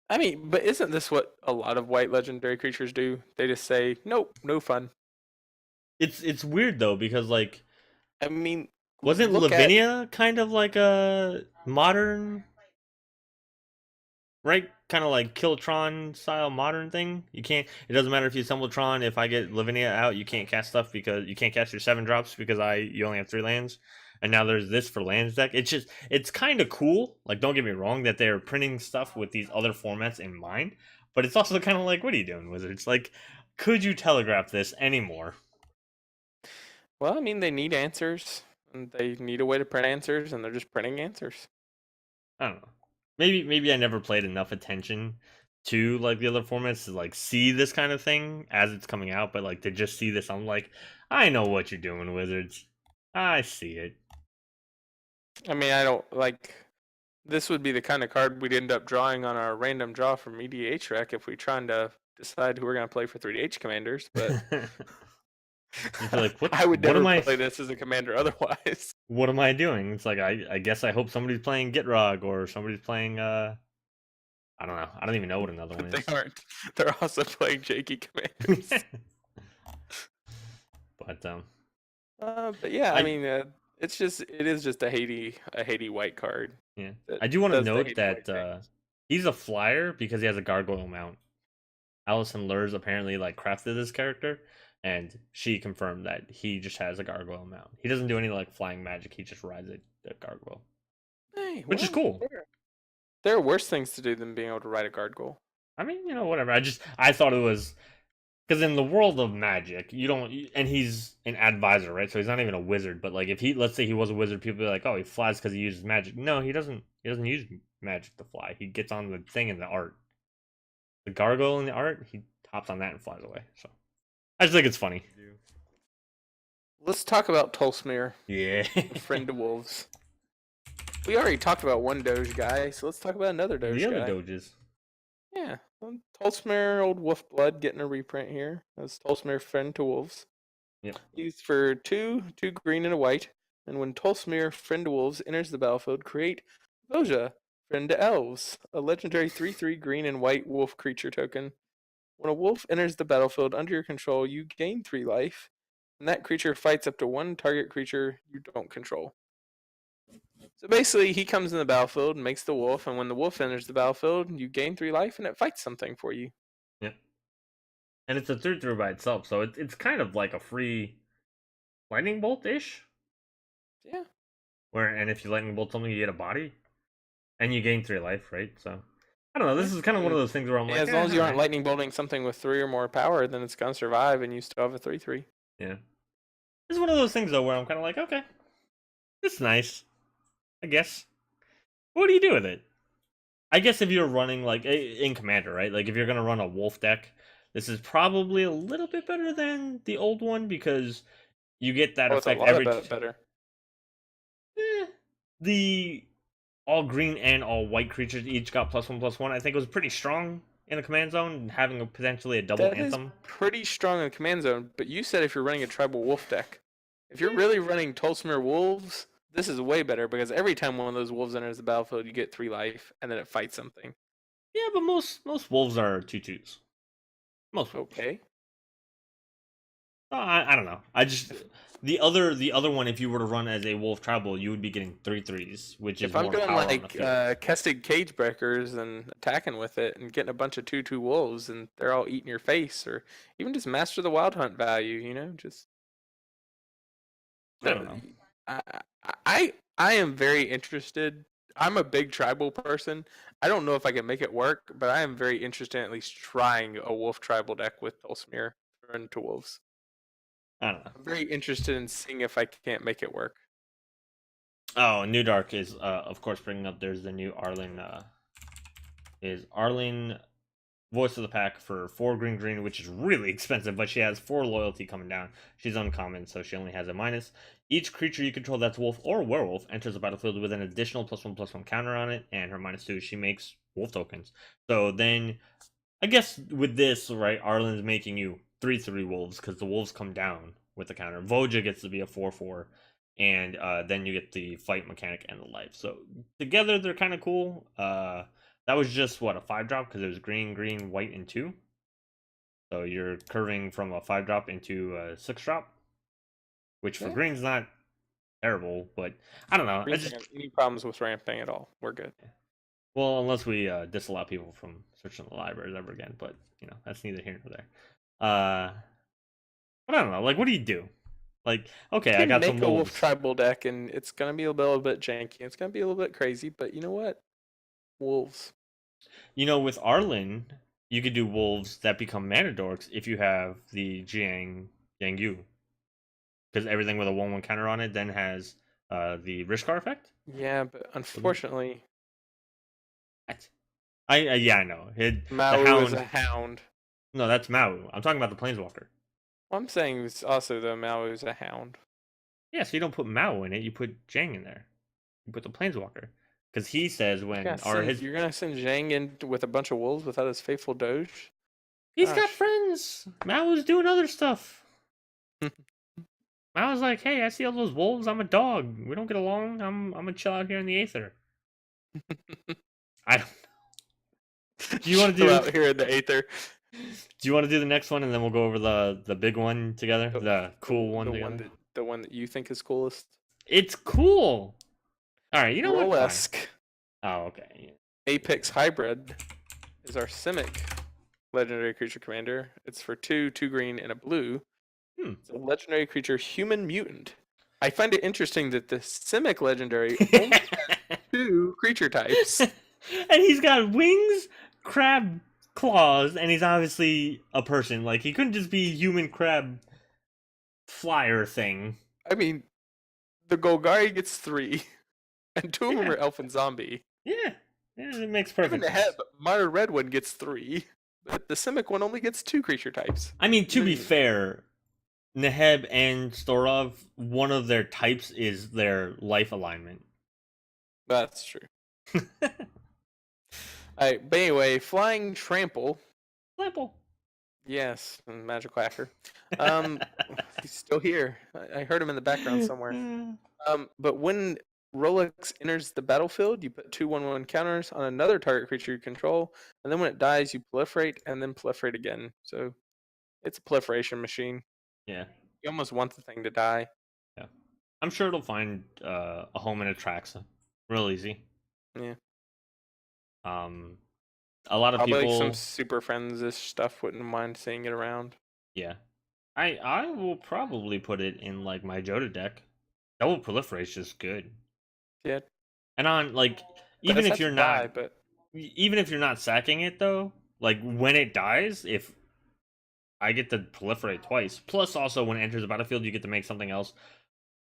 I mean, but isn't this what a lot of white legendary creatures do? They just say, "Nope, no fun." It's weird though because like, I mean, wasn't Lavinia kind of like a modern, right? Kind of like Killtron style modern thing. You can't. It doesn't matter if you assemble Tron. If I get Lavinia out, you can't cast stuff because you can't cast your 7-drops because you only have 3 lands. And now there's this for lands deck. It's kind of cool. Like, don't get me wrong that they're printing stuff with these other formats in mind, but it's also kind of like, what are you doing, Wizards? Like, could you telegraph this anymore? Well, I mean, they need answers, and they need a way to print answers, and they're just printing answers. I don't know. Maybe I never played enough attention to like the other formats to like see this kind of thing as it's coming out, but like to just see this, I'm like, I know what you're doing, Wizards. I see it. I mean, I don't like. This would be the kind of card we'd end up drawing on our random draw from EDH rec if we're trying to decide who we're going to play for 3H commanders. But Just be like, I would what never am I? play this as a commander otherwise. What am I doing? It's like I guess I hope somebody's playing Gitrog or somebody's playing I don't know. I don't even know what another one But is. they aren't. They're also playing janky commanders. But But yeah, I I mean, it is just a Haiti white card. yeah. That I do want to does the note Haiti that white thing. he's a flyer because he has a gargoyle mount. Allison Lurs apparently like crafted this character, and she confirmed that he just has a gargoyle mount. He doesn't do any like flying magic. He just rides a gargoyle, Hey, which is well, cool. there are worse things to do than being able to ride a guard goal. I mean, whatever. I thought it was because in the world of Magic, you don't, and he's an advisor, right? So he's not even a wizard. But like, if he, let's say he was a wizard, people be like, oh, he flies because he uses magic. No, he doesn't. He doesn't use magic to fly. He gets on the thing in the art. The gargoyle in the art, he hops on that and flies away. So I just think it's funny. Let's talk about Tolsmere, Yeah. friend to wolves. We already talked about one Doge guy, so let's talk about another Doge The other guy. doges. Yeah, Tolsmere, old wolf blood, getting a reprint here. That's Tolsmere, friend to wolves. Yep. Used for two green and a white. And when Tolsmere, friend to wolves, enters the battlefield, create Voja, friend to elves, a legendary 3/3 green and white wolf creature token. When a wolf enters the battlefield under your control, you gain 3 life, and that creature fights up to one target creature you don't control. So basically, he comes in the battlefield and makes the wolf, and when the wolf enters the battlefield, you gain 3 life, and it fights something for you. Yep. And it's a through by itself, so it's kind of like a free lightning bolt ish. Yeah. And if you lightning bolt something, you get a body, and you gain 3 life, right? So I don't know. This is kind of one of those things where I'm Yeah, like, as long as you aren't alright. lightning bolting something with 3 or more power, then it's gonna survive, and you still have a 3/3. Yeah. This is one of those things though where I'm kind of like, okay, it's nice, I guess. What do you do with it? I guess if you're running like in Commander, right? Like if you're gonna run a wolf deck, this is probably a little bit better than the old one because you get that Oh, it's a effect lot of every. better. The all green and all white creatures each got +1/+1. I think it was pretty strong in a command zone, having potentially a double That is anthem. pretty strong in the command zone, but you said if you're running a tribal wolf deck. If you're really running Tolsmere wolves, this is way better because every time one of those wolves enters the battlefield, you get 3 life, and then it fights something. Yeah, but most wolves are 2/2s. Most wolves. Okay. I don't know. I just the other one, if you were to run as a wolf tribal, you would be getting 3/3s, which is If I'm more doing power on the like field. Kestig Cage Breakers and attacking with it and getting a bunch of 2/2 wolves and they're all eating your face, or even just Master the Wild Hunt value, just I don't know. I I am very interested. I'm a big tribal person. I don't know if I can make it work, but I am very interested in at least trying a wolf tribal deck with Dulcimere into wolves. I don't know. I'm very interested in seeing if I can't make it work. Oh, New Dark is of course bringing up. There's the new Arlene voice of the pack for 4 green, which is really expensive, but she has 4 loyalty coming down. She's uncommon, so she only has a minus. Each creature you control that's wolf or werewolf enters the battlefield with an additional +1/+1 counter on it, and her -2 she makes wolf tokens. So then, I guess with this, right, Arlen's making you 3/3 wolves because the wolves come down with the counter. Voja gets to be a 4/4, and then you get the fight mechanic and the life. So together they're kind of cool. That was just what, a 5-drop because it was green, white, and 2. So you're curving from a 5-drop into a 6-drop, which for green's not terrible, but I don't know. Green's not any problems with ramping at all. We're good. Well, unless we disallow people from searching the libraries ever again, but that's neither here nor there. But I don't know. Like, what do you do? Like, okay, I got some make a wolf wolves. tribal deck, and it's gonna be a little bit janky. It's gonna be a little bit crazy, but you know what? Wolves. With Arlen, you could do wolves that become mana dorks if you have the Jiang Yu. Because everything with a 1/1 counter on it then has the Rishkar effect. Yeah, but unfortunately, What? Yeah, I know. The Mau is a Hound. hound. No, that's Mau. I'm talking about the Planeswalker. Well, I'm saying it's also the Mau is a hound. Yeah, so you don't put Mau in it. You put Jang in there. You put the Planeswalker. Because he says You're gonna send Zhang in with a bunch of wolves without his faithful Doge? he's got Gosh. friends. Mau's doing other stuff. Mau's like, hey, I see all those wolves. I'm a dog. We don't get along. I'm gonna chill out here in the Aether. I don't. Do you want to Chill do? out here in the Aether? Do you want to do the next one and then we'll go over the big one together, the cool one the together? the one that you think is coolest. It's cool. All right, you know what? Fine. Rolesk Oh, okay. Apex Hybrid is our Simic legendary creature commander. It's for 2 green, and a blue. It's a legendary creature, human mutant. I find it interesting that the Simic legendary only has 2 creature types. And he's got wings, crab claws, and he's obviously a person. Like, he couldn't just be a human crab flyer thing. I mean, the Golgari gets 3, and 2 of them are elf and zombie. Yeah, it makes perfect sense. Even the Mire Red one gets 3, but the Simic one only gets 2 creature types. I mean, to be fair, Neheb and Storov, one of their types is their life alignment. That's true. Alright, but anyway, Flying Trample. Trample. Yes, Magic Quacker. He's still here. I heard him in the background somewhere. But when Rolex enters the battlefield, you put 2 1/1 counters on another target creature you control, and then when it dies, you proliferate and then proliferate again. So it's a proliferation machine. Yeah. You almost want the thing to die. Yeah. I'm sure it'll find a home in Atraxa. Real easy. Yeah. A lot of Probably people. some Super Friends-ish stuff wouldn't mind seeing it around. Yeah. I will probably put it in like my Joda deck. Double proliferate's just good. Yeah. And on like even if you're not even if you're not sacking it though, like when it dies, if I get to proliferate twice, plus also when it enters the battlefield, you get to make something else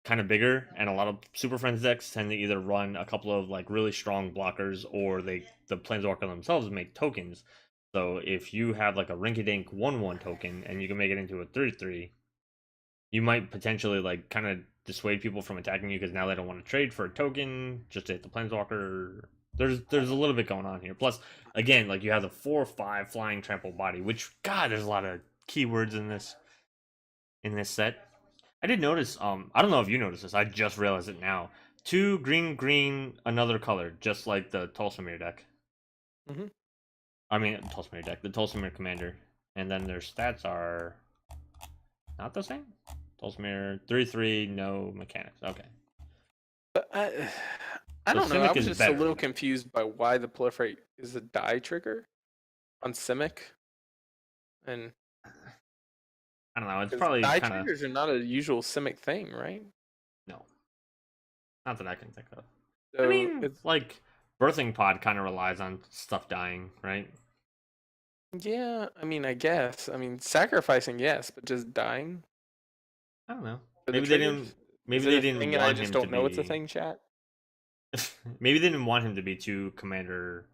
kind of bigger. And a lot of Super Friends decks tend to either run a couple of like really strong blockers, or the Planeswalker themselves make tokens. So if you have like a rinky-dink 1/1 token and you can make it into a 3/3, you might potentially like kind of dissuade people from attacking you because now they don't want to trade for a token just to hit the Planeswalker. There's a little bit going on here. Plus, again, like you have the 4/5 flying trample body, which God, there's a lot of keywords in this set. I did notice. I don't know if you noticed this. I just realized it now. 2 green, another color, just like the Tulsimir deck. Mm-hmm. I mean, Tulsimir deck, the Tulsimir commander, and then their stats are not the same. Tulsimir 3/3, no mechanics. Okay. But I don't know. I was just a little confused by why the proliferate is a die trigger on Simic, and I don't know. It's probably die kind of triggers are not a usual Simic thing, right? no, not that I can think of. So I mean, it's like Birthing Pod kind of relies on stuff dying, right? Yeah, I mean, I guess. I mean, sacrificing, yes, but just dying. I don't know. For Maybe the they triggers? didn't. Maybe Is it they a didn't thing want and I him just to don't know it's a be. thing, chat. Maybe they didn't want him to be too commander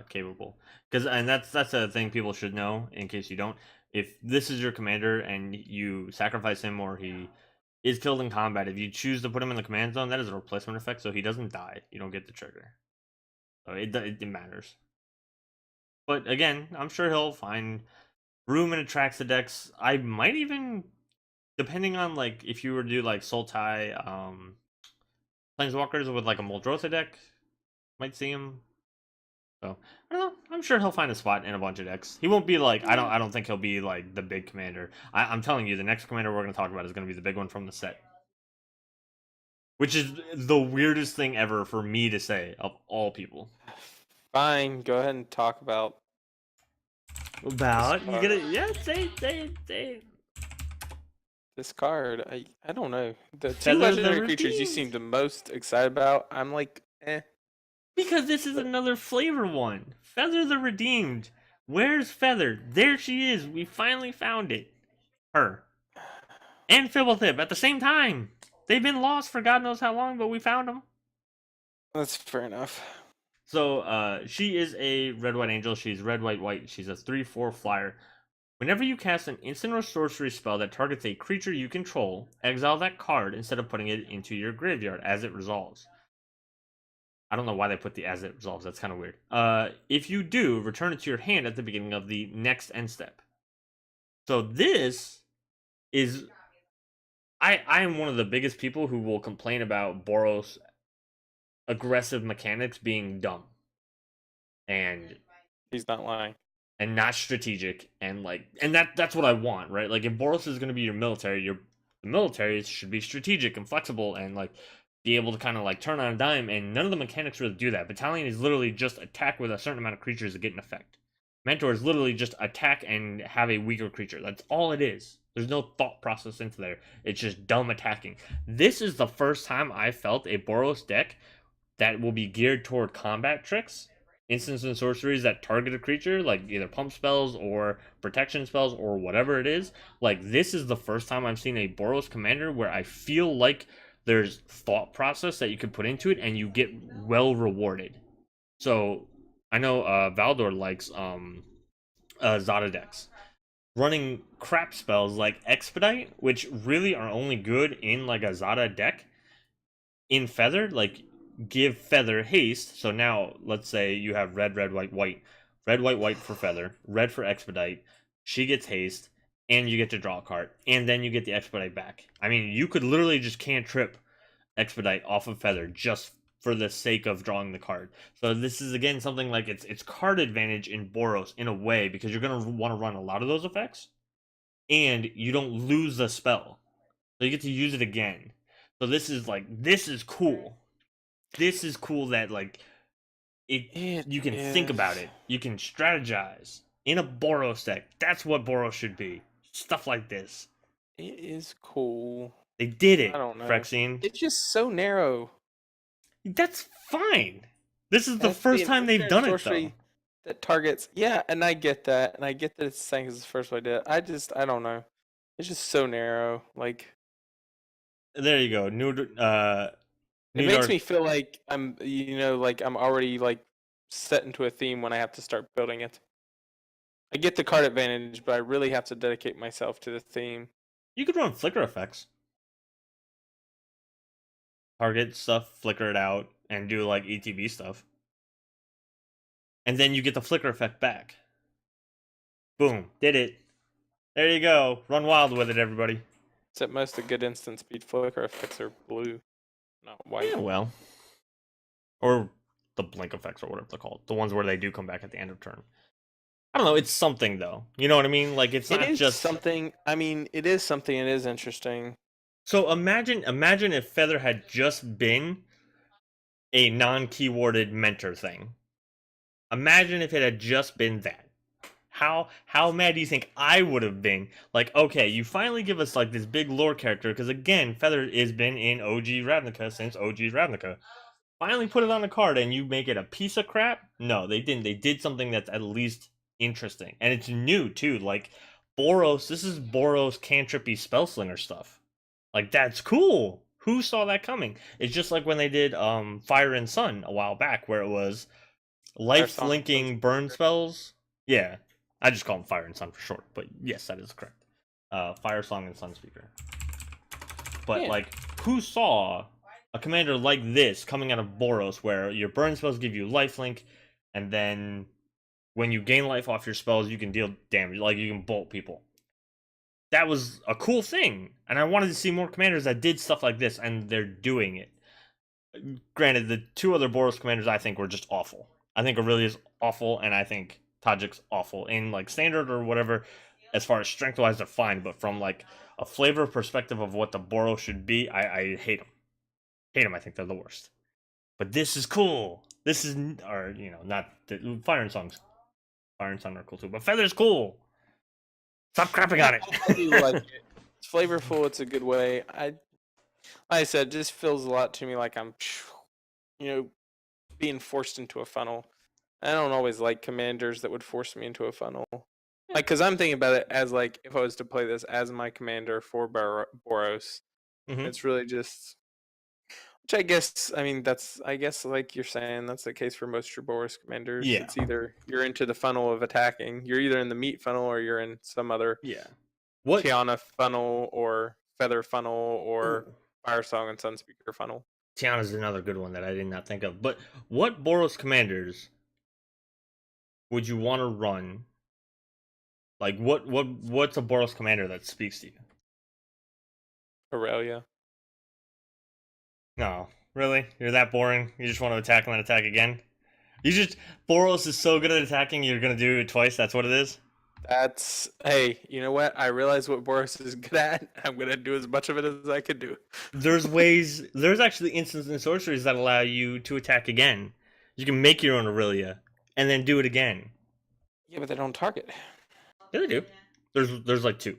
capable, and that's a thing people should know in case you don't. If this is your commander and you sacrifice him or he is killed in combat, if you choose to put him in the command zone, that is a replacement effect, so he doesn't die. You don't get the trigger, so it matters. But again, I'm sure he'll find room and attracts the decks. I might even, depending on like if you were to do like Sultai Planeswalkers with like a Muldrotha deck, might see him. So I don't know. I'm sure he'll find a spot in a bunch of decks. He won't be like I don't think he'll be like the big commander. I'm telling you, the next commander we're gonna talk about is gonna be the big one from the set. Which is the weirdest thing ever for me to say of all people. Fine, go ahead and talk about you gonna say this card. I don't know. The 2 Feather the legendary creatures you Redeemed. seem the most excited about, I'm like, eh. Because this is another flavor one. Feather the Redeemed. Where's Feather? There she is. We finally found it. Her. And Fibblethip at the same time. They've been lost for God knows how long, but we found them. That's fair enough. So she is a red white angel. She's red white white. She's a 3/4 flyer. Whenever you cast an instant or sorcery spell that targets a creature you control, exile that card instead of putting it into your graveyard as it resolves. I don't know why they put the as it resolves. That's kind of weird. If you do, return it to your hand at the beginning of the next end step. So this is I am one of the biggest people who will complain about Boros aggressive mechanics being dumb and He's not lying. not strategic and that's what I want, right? Like if Boros is going to be your military, the military should be strategic and flexible and like be able to kind of like turn on a dime, and none of the mechanics really do that. Battalion is literally just attack with a certain amount of creatures to get an effect. Mentor is literally just attack and have a weaker creature. That's all it is. There's no thought process into there. It's just dumb attacking. This is the first time I felt a Boros deck that will be geared toward combat tricks, instants and sorceries that target a creature, like either pump spells or protection spells or whatever it is. Like this is the first time I've seen a Boros commander where I feel like there's thought process that you can put into it and you get well rewarded. So I know Valdor likes Zada decks. Running crap spells like Expedite, which really are only good in like a Zada deck, in Feather, like give Feather haste. So now let's say you have red, red, white, white, red, white, white for Feather, red for Expedite. She gets haste, and you get to draw a card, and then you get the Expedite back. I mean, you could literally just cantrip Expedite off of Feather just for the sake of drawing the card. So this is again something like it's card advantage in Boros in a way because you're gonna want to run a lot of those effects, and you don't lose the spell, so you get to use it again. So this is cool. This is cool that like you can think about it. You can strategize in a Boros deck. That's what Boros should be. Stuff like this. It is cool. They did I it, don't know. Phyrexian. It's just so narrow. That's fine. This is It the has to be first an time they've instant done it though. sorcery that targets. Yeah, and I get that, and I get that it's saying it's the first way I did it. I don't know. It's just so narrow. Like There you go. it New makes Dark. me feel like like I'm already like set into a theme when I have to start building it. I get the card advantage, but I really have to dedicate myself to the theme. You could run flicker effects. Target stuff, flicker it out, and do like ETB stuff. And then you get the flicker effect back. Boom. Did it. There you go. Run wild with it, everybody. Except most of the good instant speed flicker effects are blue, not white. Yeah, well. Or the blink effects or whatever they're called. The ones where they do come back at the end of turn. I don't know, it's something though. You know what I mean? Like it's It not is just something. I mean, it is something. It is interesting. So imagine if Feather had just been a non-keyworded mentor thing. Imagine if it had just been that. How mad do you think I would have been? Like, okay, you finally give us like this big lore character, because again, Feather has been in OG Ravnica since OG Ravnica. Finally put it on the card and you make it a piece of crap? No, they didn't. They did something that's at least interesting. And it's new too. Like Boros, this is Boros cantrippy spellslinger stuff. Like that's cool. Who saw that coming? It's just like when they did Fire and Sun a while back, where it was life Song and linking burn spells. Yeah, I just call them Fire and Sun for short, but yes, that is correct. Fire Song and Sun Speaker. But Yeah. like, who saw a commander like this coming out of Boros, where your burn spells give you lifelink, and then when you gain life off your spells, you can deal damage, like you can bolt people. That was a cool thing, and I wanted to see more commanders that did stuff like this, and they're doing it. Granted, the two other Boros commanders I think were just awful. I think Aurelia's awful, and I think Tajik's awful. In like standard or whatever, as far as strength wise, they're fine, but from like a flavor perspective of what the Boros should be, I hate them. Hate them. I think they're the worst. But this is cool. This is, or not the Fire and Songs. Fire and Sun are cool too, but Feather's cool. Stop crapping on it. I do like it. It's flavorful. It's a good way. Like I said, it just feels a lot to me like I'm, being forced into a funnel. I don't always like commanders that would force me into a funnel. Like, because I'm thinking about it as like if I was to play this as my commander for Boros, Mhm. it's really just Which I guess, I mean, I guess, like you're saying, that's the case for most Draboris commanders. Yeah. It's either you're into the funnel of attacking, you're either in the meat funnel or you're in some other Yeah. What? Tiana funnel or Feather funnel or Ooh, Fire Song and Sunspeaker funnel. Tiana's another good one that I did not think of. But what Boros commanders would you want to run? Like, what's a Boros commander that speaks to you? Aurelia. No, really? You're that boring? You just want to attack and then attack again? You just Boros is so good at attacking, you're gonna do it twice. That's what it is. That's, hey, you know what? I realize what Boris is good at. I'm gonna do as much of it as I can do. There's ways. There's actually instants and sorceries that allow you to attack again. You can make your own Aurelia and then do it again. Yeah, but they don't target. Yeah, they do. There's like two.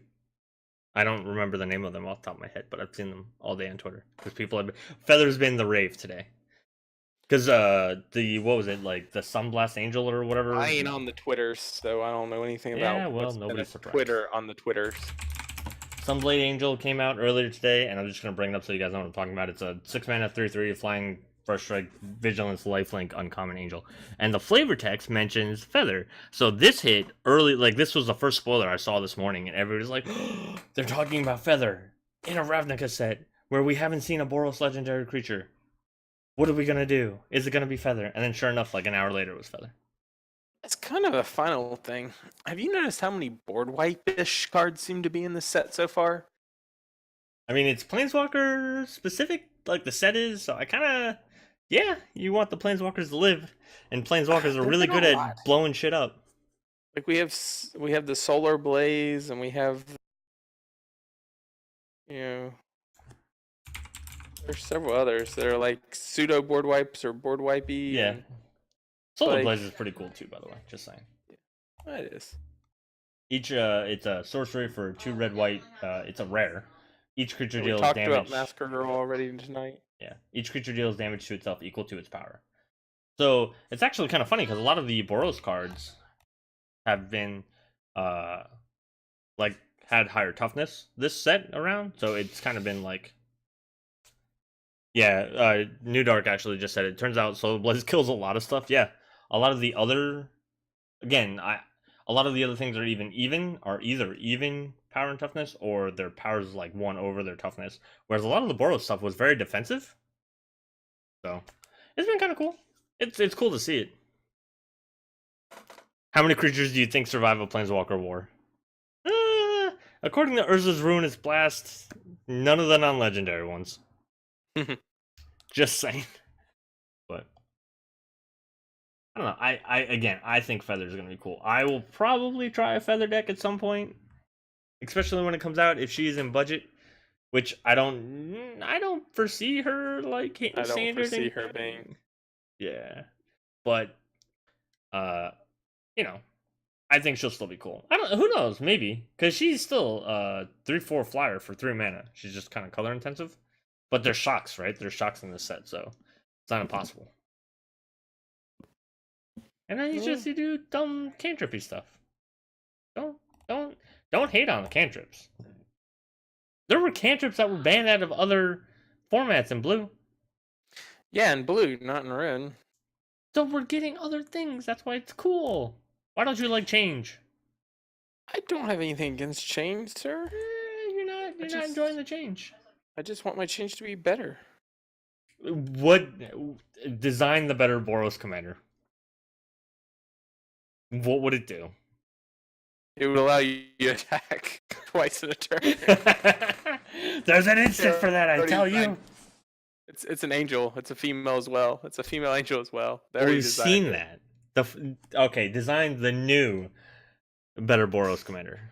I don't remember the name of them off the top of my head, but I've seen them all day on Twitter because people have been. Feather's been the rave today. Because the what was it, like the Sunblast Angel or whatever? I ain't on the Twitters, so I don't know anything about Yeah, well, what's been nobody's at surprised. Twitter on the Twitters. Sunblade Angel came out earlier today, and I'm just gonna bring it up so you guys know what I'm talking about. It's a 6-mana 3/3 flying first strike vigilance lifelink uncommon angel, and the flavor text mentions Feather. So this hit early, like this was the first spoiler I saw this morning, and everybody's like, oh, they're talking about Feather in a Ravnica set where we haven't seen a Boros legendary creature. What are we gonna do? Is it gonna be Feather? And then sure enough, like an hour later, it was Feather. It's kind of a final thing. Have you noticed how many board wipe-ish cards seem to be in this set so far? I mean, it's Planeswalker specific, like the set is, so I kind of, yeah, you want the Planeswalkers to live, and Planeswalkers are There's really been a good lot. at blowing shit up. Like we have the Solar Blaze, and we have, you know, there's several others that are like pseudo board wipes or board wipey. Yeah. And, Solar like, Blaze is pretty cool too, by the way, just saying. it is. Each, it's a sorcery for 2 red white, it's a rare. Each creature We deals talked damage. about Massacre Girl already tonight. Yeah, each creature deals damage to itself equal to its power. So, it's actually kind of funny, because a lot of the Boros cards have been, like, had higher toughness this set around, so it's kind of been like, yeah, New Dark actually just said it. Turns out Solar Blaze kills a lot of stuff. Yeah, a lot of the other, again, a lot of the other things are either even power and toughness, or their power is like 1 over their toughness. Whereas a lot of the Boros stuff was very defensive. So it's been kind of cool. It's cool to see it. How many creatures do you think survive a Planeswalker war? According to Urza's Ruinous Blast, none of the non-legendary ones. Just saying. But I don't know. I think Feather's gonna be cool. I will probably try a Feather deck at some point, especially when it comes out if she's in budget, which I don't foresee her like hitting I don't standard. foresee her being. Yeah, but you know, I think she'll still be cool. I don't. Who knows? Maybe because she's still 3/4 flyer for 3 mana. She's just kind of color intensive. But there's shocks, right? There's shocks in this set, so it's not impossible. And then you do dumb cantrippy stuff. Don't hate on the cantrips. There were cantrips that were banned out of other formats in blue. Yeah, in blue, not in red. So we're getting other things. That's why it's cool. Why don't you like change? I don't have anything against change, sir. You're not enjoying the change. I just want my change to be better. What design the better Boros commander? What would it do? It would allow you to attack twice in a turn. There's an instant for that, I tell you. It's an angel. It's a female as well. It's a female angel as well. We've seen that. Okay, design the new better Boros commander.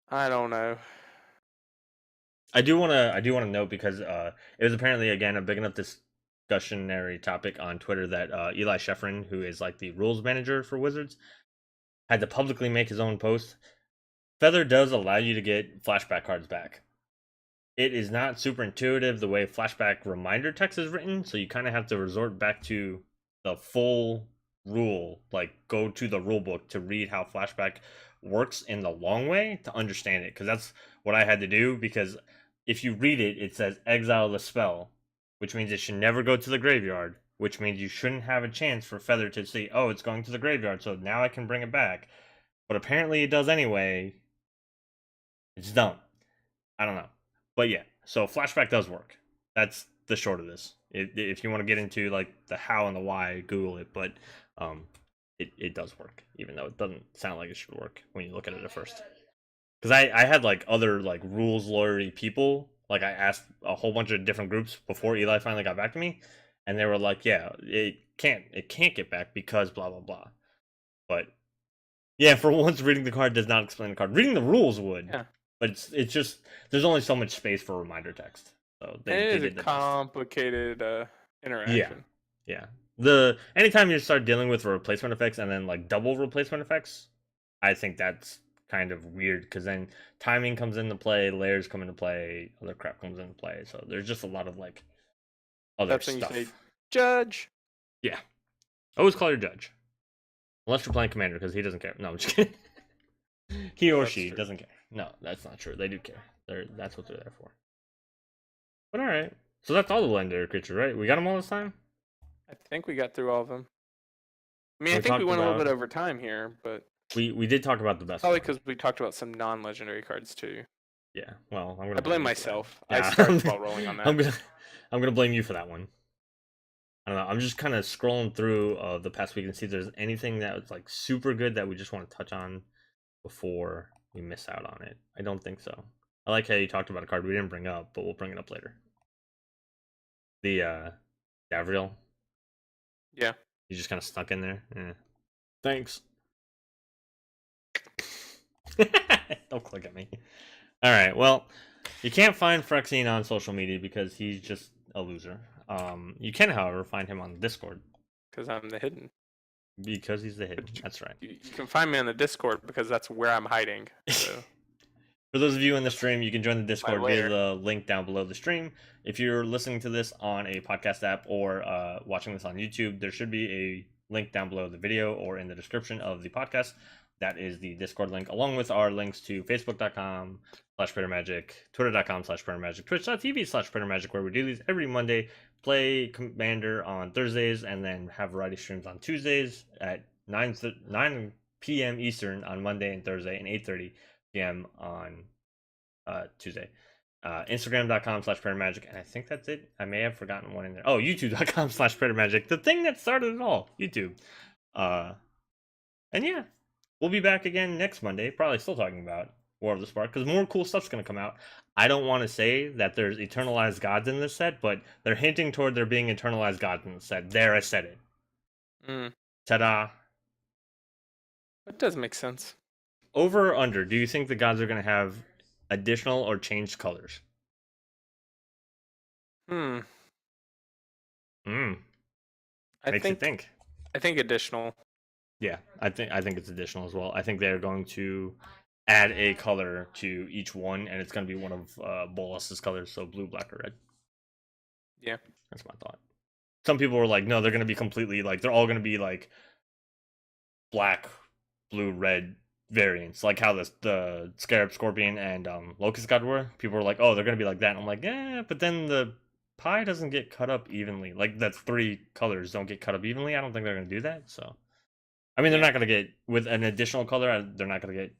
I don't know. I do want to note because it was apparently again a big enough discussionary topic on Twitter that Eli Sheffrin, who is like the rules manager for Wizards, had to publicly make his own post. Feather does allow you to get flashback cards back. It is not super intuitive the way flashback reminder text is written, so you kind of have to resort back to the full rule, like go to the rule book to read how flashback works in the long way to understand it, because that's what I had to do, because if you read it, it says exile the spell, which means it should never go to the graveyard, which means you shouldn't have a chance for Feather to see, oh, it's going to the graveyard, so now I can bring it back. But apparently it does anyway. It's dumb. I don't know. But yeah, so flashback does work. That's the short of this. If you want to get into like the how and the why, Google it. But it does work, even though it doesn't sound like it should work when you look at it at first. Because I had like other like rules lawyery people. Like I asked a whole bunch of different groups before Eli finally got back to me, and they were like, "Yeah, it can't get back because blah blah blah." But yeah, for once, reading the card does not explain the card. Reading the rules would. Yeah. But it's just there's only so much space for reminder text. So It is a did the best. complicated interaction. Yeah. Anytime you start dealing with replacement effects and then like double replacement effects, I think that's kind of weird because then timing comes into play, layers come into play, other crap comes into play. So there's just a lot of like other That's when stuff. you say, "Judge." Yeah. Always call your judge. Unless you're playing commander because he doesn't care. No, I'm just kidding. He or she doesn't care. No, that's not true. They do care. That's what they're there for. But all right. So that's all the legendary creatures, right? We got them all this time? I think we got through all of them. I mean, We I think we talked went a little about- bit over time here, but We did talk about the best probably one. because we talked about some non-legendary cards too. Yeah. Well, I'm gonna I blame you for that. myself. Yeah, I started while rolling on that. I'm gonna blame you for that one. I don't know. I'm just kind of scrolling through the past week and see if there's anything that was like super good that we just want to touch on before we miss out on it. I don't think so. I like how you talked about a card we didn't bring up, but we'll bring it up later. The Davriel. Yeah. He's just kind of stuck in there. Yeah. Thanks. Don't click at me. All right. Well, you can't find Phyrexian on social media because he's just a loser. You can, however, find him on Discord. Because I'm the hidden. Because he's the hidden. That's right. You can find me on the Discord because that's where I'm hiding. So. For those of you in the stream, you can join the Discord via lair. the link down below the stream. If you're listening to this on a podcast app or watching this on YouTube, there should be a link down below the video or in the description of the podcast. That is the Discord link, along with our links to facebook.com/Praetor Magic, twitter.com/Praetor Magic, twitch.tv/Praetor Magic, where we do these every Monday, play Commander on Thursdays, and then have variety streams on Tuesdays at 9 p.m. Eastern on Monday and Thursday, and 8:30 p.m. on Tuesday. Instagram.com/Praetor Magic, and I think that's it. I may have forgotten one in there. Oh, youtube.com/Praetor Magic, the thing that started it all, YouTube. And yeah, we'll be back again next Monday, probably still talking about War of the Spark, because more cool stuff's going to come out. I don't want to say that there's eternalized gods in this set, but they're hinting toward there being eternalized gods in the set. There, I said it. Ta-da. That does make sense. Over or under, do you think the gods are going to have additional or changed colors? I Makes you think. I think additional. Yeah, I think it's additional as well. I think they're going to add a color to each one, and it's going to be one of Bolas's colors, so blue, black, or red. Yeah. That's my thought. Some people were like, no, they're going to be completely, like, they're all going to be, like, black, blue, red variants, like how the Scarab, Scorpion, and Locust God were. People were like, oh, they're going to be like that. And I'm like, yeah, but then the pie doesn't get cut up evenly. Like, that's 3 colors don't get cut up evenly. I don't think they're going to do that, so... I mean, they're not going to get, with an additional color, they're not going to get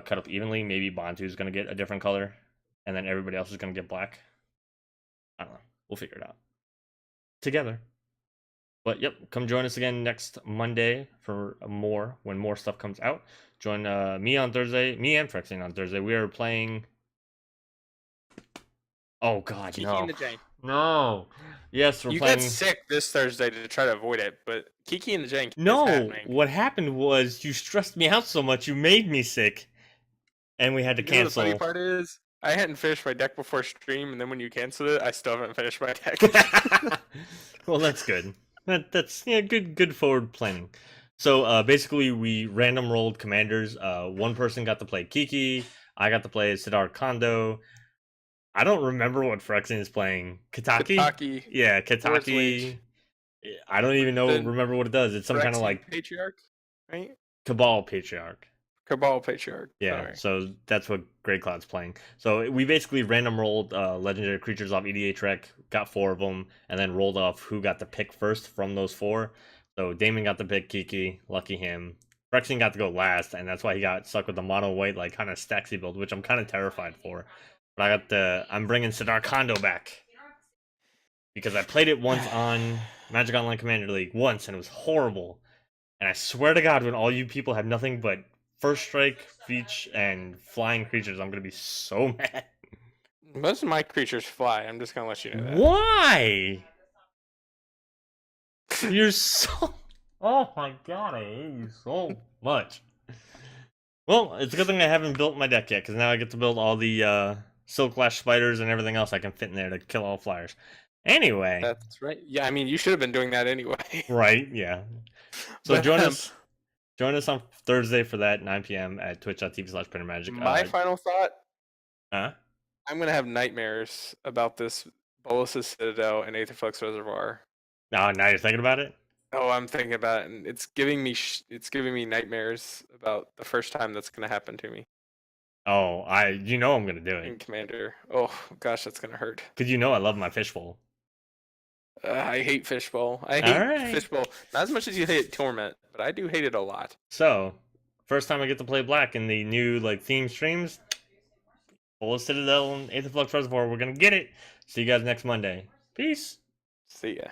cut up evenly. Maybe Bantu's going to get a different color, and then everybody else is going to get black. I don't know. We'll figure it out together. But yep, come join us again next Monday for more, when more stuff comes out. Join me on Thursday, me and Phyrexian on Thursday. We are playing... Oh, God, Kiki no. and the Jane. No. Yes, we're you playing... got sick this Thursday to try to avoid it, but Kiki and the Jane No, is happening. What happened was you stressed me out so much, you made me sick, and we had to cancel. The funny part is, I hadn't finished my deck before stream, and then when you canceled it, I still haven't finished my deck. Well, that's good. That's good forward planning. So basically, we random rolled commanders. One person got to play Kiki. I got to play Sidar Kondo. I don't remember what Phyrexian is playing. Kataki? Yeah, Kataki. I don't even remember what it does. It's some kind of like Patriarch, right? Cabal Patriarch. Cabal Patriarch. Yeah, Sorry. so that's what Grey Cloud's playing. So we basically random rolled legendary creatures off EDH Rec, got 4 of them, and then rolled off who got the pick first from those 4. So Damon got the pick, Kiki, lucky him. Phyrexian got to go last, and that's why he got stuck with the mono white like kind of Staxy build, which I'm kind of terrified for. But I'm bringing Sidar Kondo back because I played it once on Magic Online Commander League once, and it was horrible. And I swear to God, when all you people have nothing but first strike, reach, and flying creatures, I'm gonna be so mad. Most of my creatures fly. I'm just gonna let you know that. Why? You're so. Oh my God, I hate you so much. Well, it's a good thing I haven't built my deck yet, because now I get to build all the Silk Lash spiders and everything else I can fit in there to kill all flyers. Anyway. That's right. Yeah, I mean, you should have been doing that anyway. Right, yeah. So But, join us on Thursday for that, 9 p.m. at twitch.tv/Praetor Magic. My final thought. Huh? I'm gonna have nightmares about this Bolus's Citadel and Aetherflux Reservoir. Oh, now you're thinking about it? Oh, I'm thinking about it, and it's giving me nightmares about the first time that's gonna happen to me Oh, I'm gonna do in it. Commander. Oh gosh, that's gonna hurt. Because I love my fishbowl. I hate Fishbowl. I hate Alright. Fishbowl. Not as much as you hate Torment, but I do hate it a lot. So, first time I get to play black in the new theme streams. Bolus Citadel and Aetherflux Reservoir, we're gonna get it. See you guys next Monday. Peace. See ya.